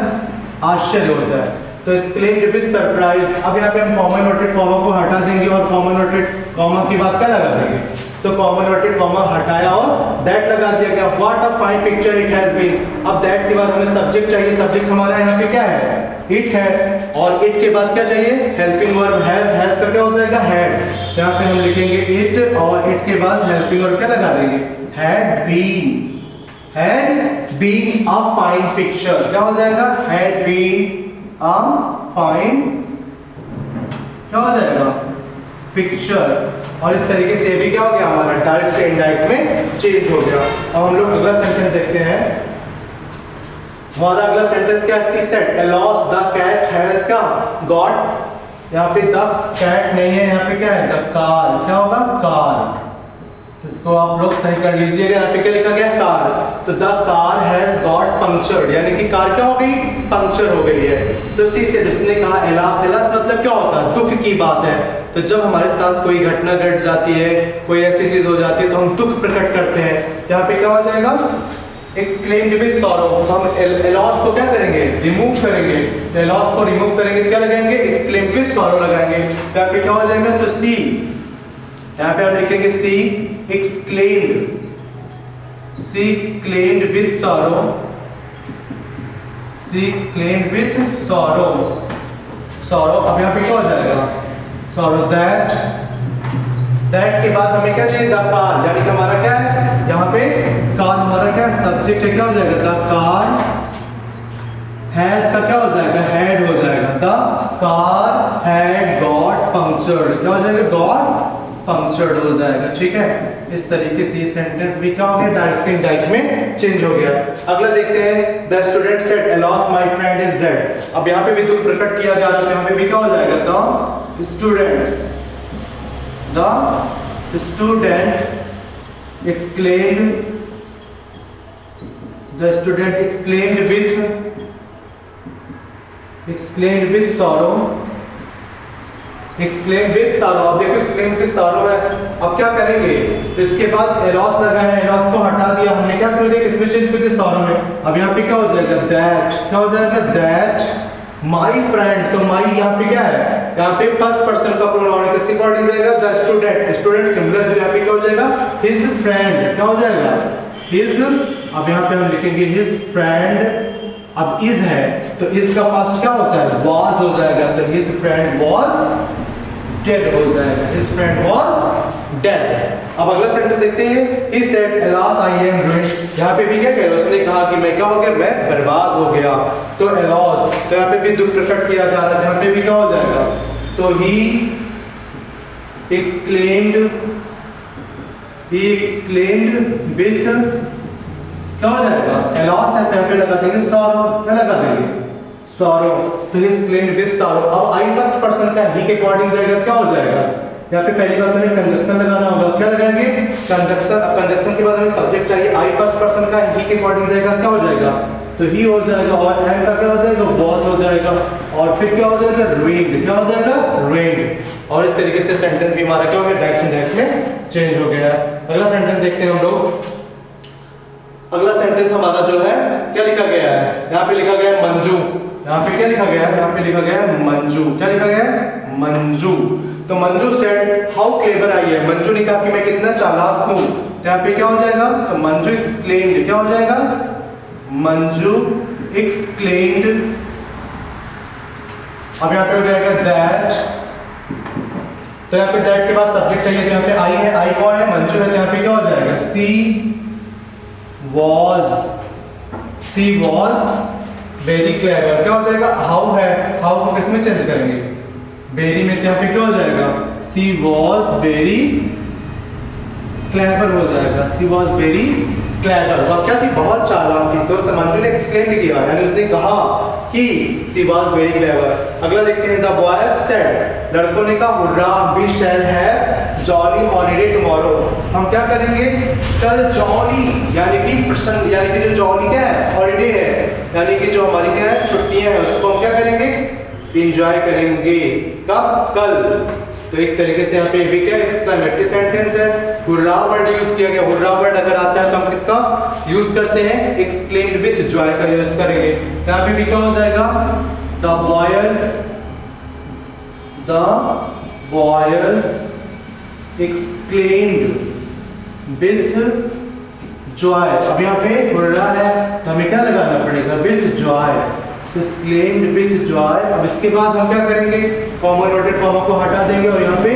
[SPEAKER 1] आश्चर्य होता है। तो एक्सक्लेम्ड विद सरप्राइज। अब यहाँ पे हम कॉमन नोटेड कॉमा को हटा देंगे और कॉमन नोटेड कॉमा की बात क्या लगा देंगे, तो कॉमन नोटेड कॉमा हटाया और दैट लगा दिया गया, what a fine picture it has been. अब दैट के बाद हमें सब्जेक्ट चाहिए, सब्जेक्ट हमारा यहाँ पे क्या है, इट है, और इट के बाद क्या चाहिए, हेल्पिंग वर्ब हैज का क्या हो जाएगा, हैड। यहाँ पे हम लिखेंगे इट, और इट के बाद हेल्पिंग वर्ब क्या लगा देंगे, had been a fine picture. क्या हो जाएगा, हैड बीन अ फाइन, क्या हो जाएगा, पिक्चर। और इस तरीके से भी क्या हो गया, हमारा डायरेक्ट से इनडायरेक्ट में चेंज हो गया। अब हम लोग अगला सेंटेंस देखते हैं। हमारा अगला सेंटेंस क्या है, she said alas the cat has का गॉट। यहाँ पे द कैट नहीं है, यहाँ पे क्या है, द कार। क्या होगा, कार। इसको आप लोग सही कर लीजिएगा, यहाँ पे क्या लिखा गया, कार। तो the car has got punctured, यानी कि कार क्या हो गई, पंक्चर हो गई है। तो सी सेड, उसने कहा एलास, एलास मतलब क्या होता है, दुख की बात है। तो जब हमारे साथ कोई घटना घट जाती है, कोई ऐसी चीज हो जाती है, तो हम दुख प्रकट करते हैं। यहाँ पे क्या हो जाएगा, एक्सक्लेम्ड विद सॉरो। हम एलॉस को क्या करेंगे, रिमूव करेंगे। तो एलॉस को रिमूव करेंगे तो क्या लगाएंगे, एक्सक्लेम्ड विद सॉरो लगाएंगे। तो यहाँ पे क्या हो जाएगा, तो सी, यहाँ पे हम लिखेंगे she exclaimed, she exclaimed with sorrow, she exclaimed with sorrow, sorrow. अब यहाँ पे क्या हो जाएगा, सॉरो दैट, दैट के बाद हमें क्या चाहिए, द कार, यानी कि हमारा क्या है, यहाँ पे कार हमारा क्या है, सब्जेक्ट है, क्या हो जाएगा, द कार हैज का क्या हो जाएगा, हैड हो जाएगा। The car had got punctured, क्या हो जाएगा, गॉट पंक्चर्ड हो जाएगा। ठीक है, इस तरीके से ये सेंटेंस भी क्या हो गया, डायरेक्ट से इनडायरेक्ट में चेंज हो गया। अगला देखते हैं, the student said alas my friend is dead. अब यहाँ पे भी दुख प्रकट किया जा रहा है, यहाँ पे भी क्या हो जाएगा, the student, the student exclaimed, the student exclaimed with sorrow, exclaim with सारो, अब देखो एक्सक्लेम विद सारो है, अब क्या करेंगे, तो इसके बाद एलॉस लगा है, एलॉस को हटा दिया हमने, क्या कर दिया, किसमें चेंज कर दिया, सारो में। अब यहाँ पे क्या हो जाएगा, दैट, क्या हो जाएगा, दैट माई फ्रेंड, तो माई यहाँ पे क्या है, यहाँ पे फर्स्ट पर्सन का प्रोनाउन है, किसके अकॉर्डिंग जाएगा, द स्टूडेंट, स्टूडेंट सिंगुलर है, यहाँ पे क्या हो जाएगा, हिज फ्रेंड, क्या हो जाएगा, हिज, अब यहाँ पे हम लिखेंगे हिज फ्रेंड, अब इज है तो इज का पास्ट क्या होता है, was हो जाएगा, तो his friend was dead हो जाएगा, his friend was dead। अब अगला सेंटेंस देखते हैं, he said alas I am ruined, यहाँ पे भी क्या कह रहा है, उसने कहा कि मैं क्या हो गया, मैं बर्बाद हो गया, तो alas, तो यहाँ पे भी दुख प्रकट किया जा रहा है, यहाँ पे भी क्या हो जाएगा, तो he exclaimed with, क्या हो जाएगा, एलॉस है, यहाँ पे लगा देंगे सॉरो, क्या लगा देंगे, सॉरो, तो ही एक्सक्लेम्ड विद सॉरो। अब आई फर्स्ट पर्सन का ही के अकॉर्डिंग जाएगा, क्या हो जाएगा, यहाँ पे पहली बात हमें कंजक्शन लगाना होगा, क्या लगाएंगे, कंजक्शन। अब कंजक्शन के बाद हमें सब्जेक्ट चाहिए, आई फर्स्ट पर्सन का ही के अकॉर्डिंग जाएगा, क्या हो जाएगा, तो ही हो जाएगा, और एम का क्या हो जाएगा, वॉज हो जाएगा, और फिर क्या हो जाएगा, रेन्ड, क्या हो जाएगा, रेन्ड। और इस तरीके से सेंटेंस भी हमारा क्या हो गया, डायरेक्शन डायरेक्ट में चेंज हो गया है। अगला सेंटेंस देखते हैं हम लोग। अगला सेंटेंस हमारा जो है क्या लिखा गया है, यहाँ पे लिखा गया है मंजू, यहाँ पे क्या लिखा गया है, यहाँ पे लिखा गया है मंजू, क्या लिखा गया है, मंजू। तो मंजू सेड हाउ क्लेवर आई है, मंजू ने कहा कि मैं कितना चालाक हूँ, तो यहाँ पे क्या हो जाएगा, तो मंजू एक्सक्लेम्ड, क्या हो जाएगा, मंजू एक्सक्लेम्ड। अब यहाँ पे हो जाएगा दैट, तो यहाँ पे दैट के बाद सब्जेक्ट चाहिए, तो यहाँ पे आई है, आई कौन है, मंजू है, तो यहाँ पे क्या हो जाएगा, सी was very clever, क्या हो जाएगा, हाउ है, हाउ को किसमें चेंज करेंगे, वेरी में, तो यहाँ पे क्या हो जाएगा, she was very clever हो जाएगा, she was very clever, वह क्या थी, बहुत चालाक थी। तो मंजू ने एक्सप्लेन किया, यानी उसने कहा कि she was very clever। अगला देखते हैं, the boy said, लड़कों ने कहा, hurrah we shall have jolly holiday tomorrow, हम क्या करेंगे, कल जॉली, यानी कि प्रसन्न, यानी कि जो जॉली क्या है, हॉलीडे है, यानी कि जो हमारी क्या है, छुट्टियां हैं, उसको हम क्या करेंगे, एंजॉय करेंगे, कब, कल। तो एक तरीके से यहाँ पे भी क्या एक्सक्लेमेटरी सेंटेंस है, हुर्रा वर्ड यूज किया गया, हुर्रा वर्ड अगर आता है तो हम किसका यूज करते हैं, एक्सक्लेम्ड विद जॉय का यूज करेंगे। यहाँ पे भी क्या हो जाएगा, the boys exclaimed with Joy. अब यहाँ पे हुर्रा है तो हमें क्या लगाना पड़ेगा, विथ जॉय, तो एक्सक्लेम्ड विथ जॉय। अब इसके बाद हम क्या करेंगे, कॉमन नोटेड कॉमा को हटा देंगे और यहाँ पे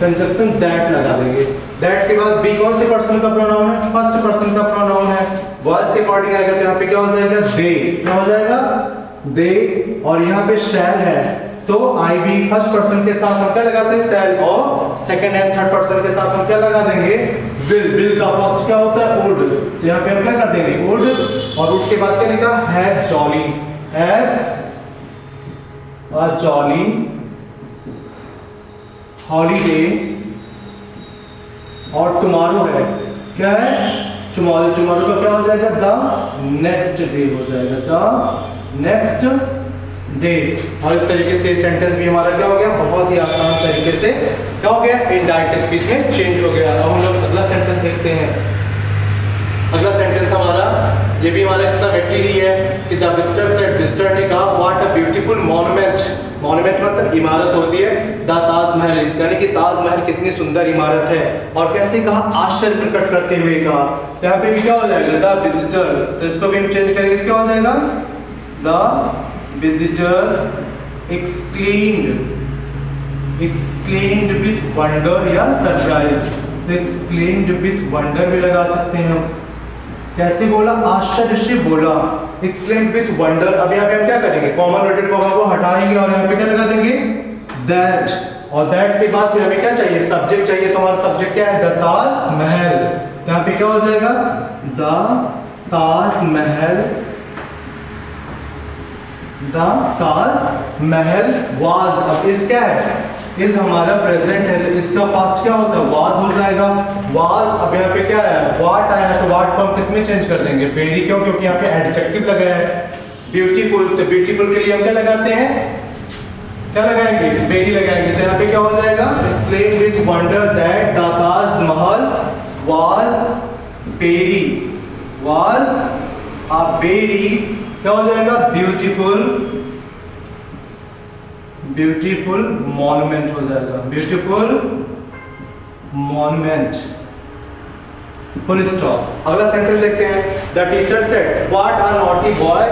[SPEAKER 1] कंजक्शन दैट लगा देंगे। दैट के बाद बी कौन से पर्सन का प्रोनाउन है, फर्स्ट पर्सन का प्रोनाउन है, वॉइस के अकॉर्डिंग आएगा, तो यहाँ पे क्या हो जाएगा, दे, क्या हो जाएगा, दे। और यहाँ पे शैल है तो आई बी फर्स्ट पर्सन के साथ हम क्या लगाते हैं, शैल, और सेकंड एंड थर्ड पर्सन के साथ हम क्या लगा देंगे, विल। विल का फर्स्ट क्या होता है, वुड, तो यहाँ पे हम क्या कर देंगे, वुड, और वुड के बाद क्या लिखा, have jolly, have a jolly holiday. और टुमारो है, क्या है, टुमारो, टुमारो का क्या हो जाएगा, द नेक्स्ट डे हो जाएगा, द नेक्स्ट डे। और इस तरीके से सेंटेंस भी हमारा क्या हो गया, बहुत ही आसान तरीके से क्या हो गया, इनडायरेक्ट स्पीच में चेंज हो गया। अब हम लोग अगला सेंटेंस देखते हैं। अगला सेंटेंस हमारा ये भी हमारा एक्सक्लेमेटरी है कि द विजिटर सेड, विजिटर ने कहा, what a beautiful monument, monument मतलब इमारत होती है, द ताजमहल, यानी कि ताजमहल कितनी सुंदर इमारत है। और कैसे कहा, आश्चर्य प्रकट करते हुए कहा, तो यहाँ पे भी क्या हो जाएगा, द विजिटर, तो इसको भी हम चेंज करेंगे तो क्या हो जाएगा, the visitor exclaimed with wonder या सरप्राइज, तो एक्सक्लेम्ड विथ वंडर भी लगा सकते हैं हम। कैसे बोला, आश्चर्य से बोला, एक्सक्लेम्ड विथ वंडर। अब यहाँ पे हम क्या करेंगे, कॉमन नोटेड कॉमा को हटाएंगे और यहाँ पे क्या लगा देंगे, दैट। और दैट के बाद हमें क्या चाहिए, सब्जेक्ट चाहिए, तो हमारा सब्जेक्ट क्या है, द ताजमहल, तो यहाँ पे क्या हो जाएगा, the Taj Mahal, the Taj Mahal was. अब इस क्या है, इस हमारा प्रेजेंट है, तो इसका पास्ट क्या होता है, वाज हो जाएगा, वाज। अब यहाँ पे क्या है, व्हाट आया, तो व्हाट को हम किस में चेंज कर देंगे, वेरी, क्यों, क्योंकि यहाँ पे एडजेक्टिव लगा है। ब्यूटीफुल, तो ब्यूटीफुल के लिए हम क्या लगाते हैं, क्या लगाएंगे, वेरी लगाएंगे, तो यहाँ पे क्या हो जाएगा, exclaim with wonder that the Taj Mahal was a very क्या हो जाएगा, ब्यूटीफुल मॉन्यूमेंट हो जाएगा, ब्यूटीफुल मॉन्यूमेंट, फुल स्टॉप। अगला सेंटेंस देखते हैं, the teacher said what a naughty boy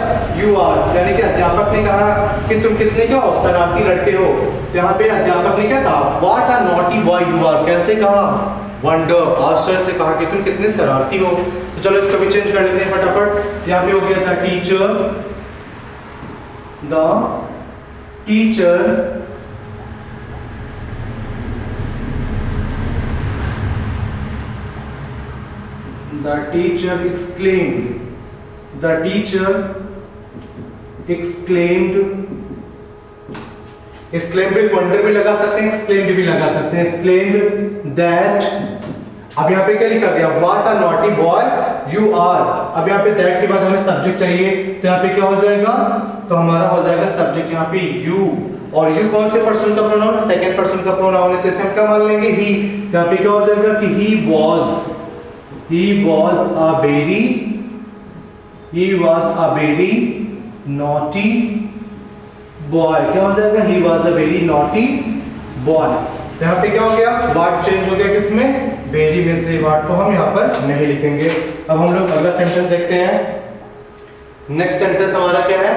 [SPEAKER 1] you are, यानी कि अध्यापक ने कहा कि तुम कितने क्या हो, शरारती लड़के हो। तो यहाँ पे अध्यापक ने क्या कहा, what a naughty boy you are, कैसे कहा, वंडर, आश्चर्य से कहा कि तुम कितने शरारती हो। तो चलो इसको भी चेंज कर लेते हैं फटाफट। यहाँ पे हो गया था the teacher exclaimed with wonder भी लगा सकते हैं, exclaimed भी लगा सकते हैं, exclaimed that, अब यहाँ पे क्या लिखा गया, what a naughty boy you are। अब यहाँ पे that के बाद हमें सब्जेक्ट चाहिए, तो यहाँ पे क्या हो जाएगा, तो हमारा हो जाएगा सब्जेक्ट यहाँ पे you, और you कौन से पर्सन का प्रोनाउन है, सेकंड पर्सन का प्रोनाउन है, तो इसमें हम क्या मान लेंगे he। यहाँ पे क्या हो जाएगा कि he was a very naughty boy, क्या हो जाएगा, he was a very naughty boy। तो यहाँ पे क्या हो गया, वर्ड चेंज हो गया, किसमें, वेरी में, इसलिए वर्ड को हम यहाँ पर नहीं लिखेंगे। अब हम लोग अगला सेंटेंस देखते हैं। नेक्स्ट सेंटेंस हमारा क्या है,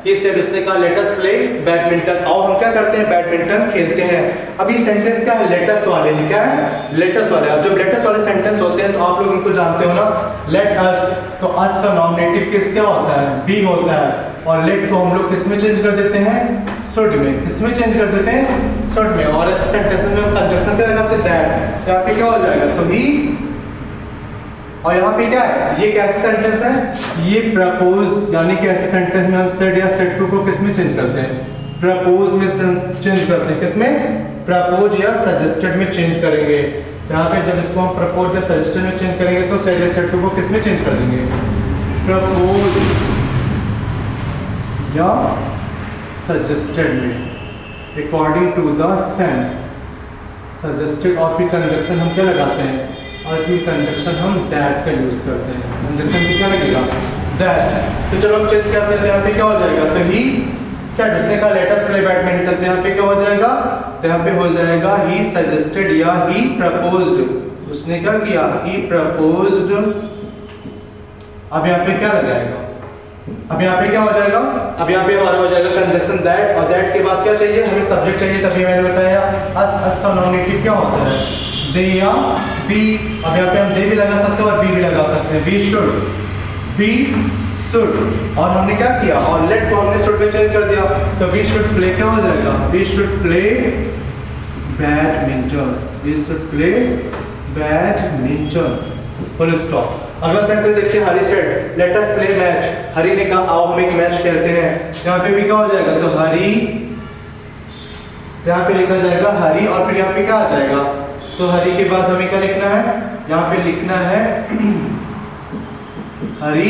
[SPEAKER 1] he said, उसने कहा लेट अस प्ले बैडमिंटन, आओ हम क्या करते हैं, बैडमिंटन खेलते हैं। अब ये सेंटेंस क्या है, लेटस वाले, क्या है, लेटस वाले। अब जब लेटस वाले सेंटेंस होते हैं तो आप लोग इनको जानते हो ना, लेट अस, तो अस का नॉमिनेटिव किस क्या होता है, बी होता है, और लेट को हम लोग किस में चेंज कर देते हैं, शुड में, किसमें चेंज कर देते हैं, शुड में। और ऐसे सेंटेंसेस में हम कंजक्शन पे लगाते हैं दैट, तो यहाँ पे क्या हो जाएगा, तो ही, और यहाँ पे क्या है, ये कैसे सेंटेंस है, ये प्रपोज, यानी कि ऐसे सेंटेंस में हम सेड या सेड टू को किसमें चेंज करते हैं, प्रपोज में चेंज करते हैं, किसमें, प्रपोज या सजेस्टेड में चेंज करेंगे। यहाँ पे जब इसको हम प्रपोज या सजेस्टेड में चेंज करेंगे तो सेड या सेड टू को किसमें चेंज कर देंगे, प्रपोज या सजेस्टेड में, according to the sense. Suggested और फिर कंजक्शन हम क्या लगाते हैं, और इसमें कंजक्शन हम दैट का यूज करते हैं, कंजक्शन में क्या लगेगा, दैट। तो चलो हम चेंज करते हैं, तो यहाँ पे क्या हो जाएगा, तो ही सेड, उसने कहा लेट अस प्ले बैडमिंटन, तो यहाँ पे क्या हो जाएगा, तो यहाँ पे हो जाएगा ही सजेस्टेड या ही प्रपोज्ड, उसने क्या किया, ही प्रपोज्ड। अब यहाँ पे क्या लगाएगा, अब यहाँ पे क्या हो जाएगा, अब यहाँ पे हमारा हो जाएगा कंजक्शन दैट, और दैट के बाद क्या चाहिए, हमें सब्जेक्ट चाहिए, तभी मैंने बताया अस का नॉमिनेटिव क्या होता है, दे या बी। अब यहाँ पे हम दे भी लगा सकते हैं और बी भी लगा सकते हैं, बी शुड, और हमने क्या किया, और लेट को हमने शुड में चेंज कर दिया, तो बी शुड प्ले क्या हो जाएगा, we should play badminton, full stop. अगला सेंटेंस देखते हैं, Hari said let us play match, Hari ने कहा आओ हम एक मैच खेलते हैं। यहाँ पे भी क्या हो जाएगा, तो हरी, यहाँ पे लिखा जाएगा हरी, और फिर यहाँ पे क्या आ जाएगा, तो हरी के बाद हमें क्या लिखना है, यहाँ पे लिखना है हरी।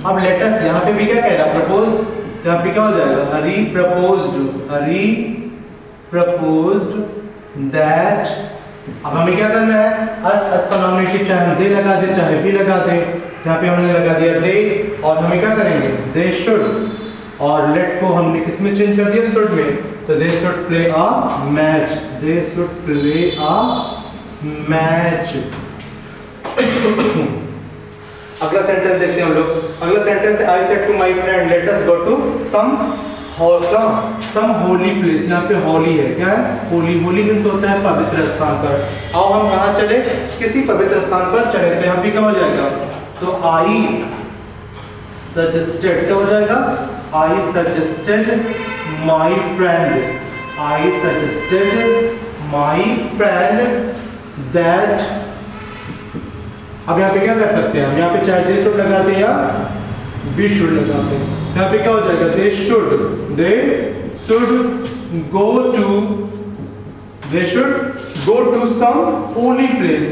[SPEAKER 1] अब लेट अस, यहाँ पे भी क्या कह रहा, प्रपोज, तो यहाँ पे क्या हो जाएगा, हरी प्रपोज्ड दैट। अब हमें क्या करना है, अस का नॉमिनेटिव चाहे हम दे लगा दे चाहे भी लगा दे, यहाँ पे हमने लगा दिया दे, और हमें क्या करेंगे, दे शुड, और लेट को हमने किस में चेंज कर दिया, शुड में, तो they should play a match, अगला सेंटेंस देखते हैं हम लोग। अगला सेंटेंस है, I said to my friend let us go to some holy place. यहाँ पे होली है, क्या है, होली, होली मीन्स होता है पवित्र स्थान पर। आओ हम कहाँ चले, किसी पवित्र स्थान पर चले, तो यहाँ पे क्या हो जाएगा, तो आई सजेस्टेड, क्या हो जाएगा, I suggested my friend that. अब यहाँ पे क्या कर सकते हैं हम, यहाँ पे चाहे दे शुड लगाते हैं या बी शुड लगाते हैं। यहाँ पे क्या हो जाएगा, they should go to some holy place,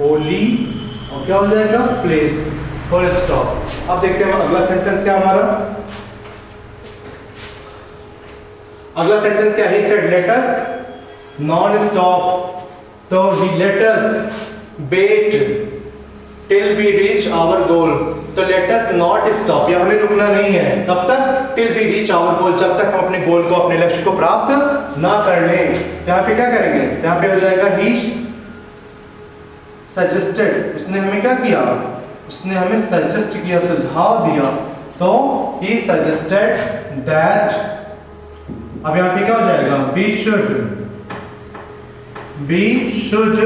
[SPEAKER 1] और क्या हो जाएगा, प्लेस, फुल स्टॉप। अब देखते हैं अगला सेंटेंस क्या हमारा, अगला सेंटेंस क्या है? Said let us not stop, तो we let us wait till we reach our goal, तो लेट अस नॉट स्टॉप, या हमें रुकना नहीं है, कब तक? Till we reach our goal, जब तक हम अपने गोल को, अपने लक्ष्य को प्राप्त ना कर लें। तो यहाँ पे क्या करेंगे? यहाँ पे हो जाएगा ही सजेस्टेड, उसने हमें क्या किया? उसने हमें सजेस्ट किया, सुझाव दिया, तो ही सजेस्टेड दैट, अब यहाँ पे क्या हो जाएगा? We should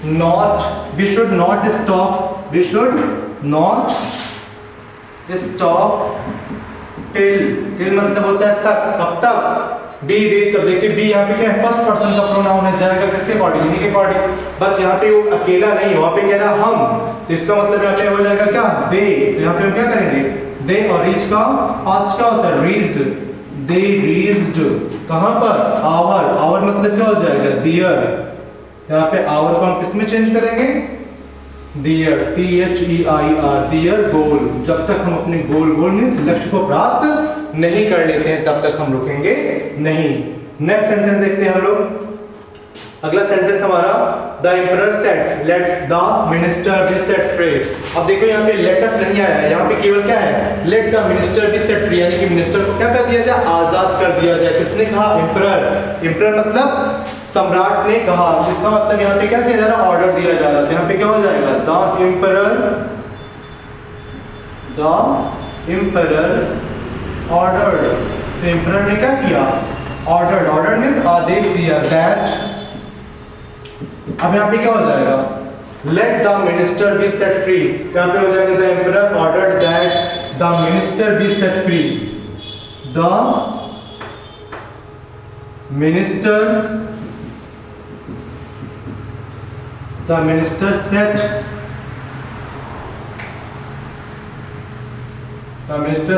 [SPEAKER 1] not stop, we should not stop till मतलब होता है तक, कब तक? बी रीच, अब देखिए बी यहाँ पे क्या है? फर्स्ट पर्सन का प्रोनाउन है, जाएगा किसके अकॉर्डिंग? इन्हीं के अकॉर्डिंग, बट यहाँ पे वो अकेला नहीं, वहाँ पे कह रहा हम, तो इसका मतलब यहाँ पे हो जाएगा क्या? दे, तो यहाँ पे हम क्या करेंगे? दे, और रीच का पास्ट क्या होता है? रीच्ड, दे रीच्ड, कहाँ पर? आवर मतलब क्या हो जाएगा? दियर, यहाँ पे आवर को हम किस में चेंज करेंगे? दियर, THEIR, दियर गोल, जब तक हम अपने गोल मीन्स लक्ष्य को प्राप्त नहीं कर लेते हैं तब तक हम रुकेंगे नहीं। नेक्स्ट सेंटेंस देखते हैं हम लोग। अगला सेंटेंस हमारा the emperor said let the minister be set free. अब देखो यहाँ पे लेट अस नहीं आया है, यहाँ पे केवल क्या है? Let the minister be set free, यानी कि मिनिस्टर को क्या कर दिया जाए? आजाद कर दिया जाए। किसने कहा? एम्परर। एम्परर मतलब सम्राट ने कहा, इसका मतलब यहाँ पे क्या किया जा रहा? ऑर्डर दिया जा रहा है। तो यहाँ पे क्या हो जाएगा? द एम्परर ऑर्डर्ड, तो एम्परर ने क्या किया? ऑर्डर मींस आदेश दिया। दैट, अब यहाँ पे क्या हो जाएगा? Let the minister be set free, यहाँ पे हो जाएगा the emperor ordered that the minister be set free, the minister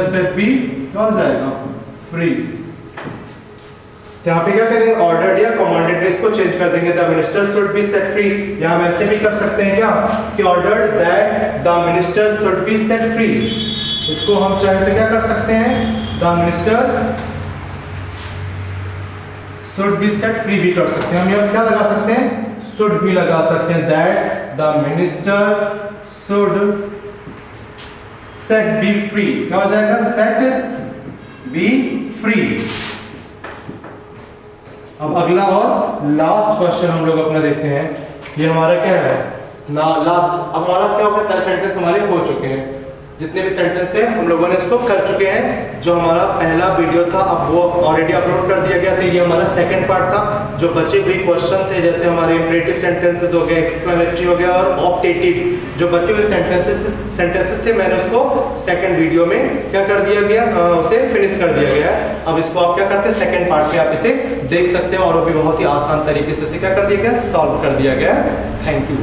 [SPEAKER 1] set be, क्या हो जाएगा? फ्री। यहाँ पे क्या करेंगे? ऑर्डर्ड या कमांडेड, इसको चेंज कर देंगे। The minister should be set free, यहाँ वैसे भी कर सकते हैं क्या? कि ordered that the minister should be set free, इसको हम चाहे तो क्या कर सकते हैं? The minister should be set free भी कर सकते हैं। हम यहाँ क्या लगा सकते हैं? शुड भी लगा सकते हैं। That the minister should set B free, क्या हो जाएगा? Set B free. अब अगला और लास्ट क्वेश्चन हम लोग अपना देखते हैं। ये हमारा क्या है ना? लास्ट, अब हमारा क्या हो गया? सारे सेंटेंस हमारे हो चुके हैं, जितने भी सेंटेंस थे हम लोगों ने इसको कर चुके हैं। जो हमारा पहला वीडियो था अब वो ऑलरेडी अपलोड कर दिया गया था, ये हमारा सेकंड पार्ट था। जो बचे हुए क्वेश्चन थे जैसे हमारे इंपरेटिव सेंटेंसेस हो गए, एक्सक्लेमेटरी हो गया और ऑप्टेटिव, जो बचे हुए सेंटेंसेस थे मैंने उसको सेकंड वीडियो में क्या कर दिया गया? उसे फिनिश कर दिया गया। अब इसको आप क्या करते हैं? सेकंड पार्ट में आप इसे देख सकते हैं और वो भी बहुत ही आसान तरीके से उसे क्या कर दिया गया? सॉल्व कर दिया गया। Thank you.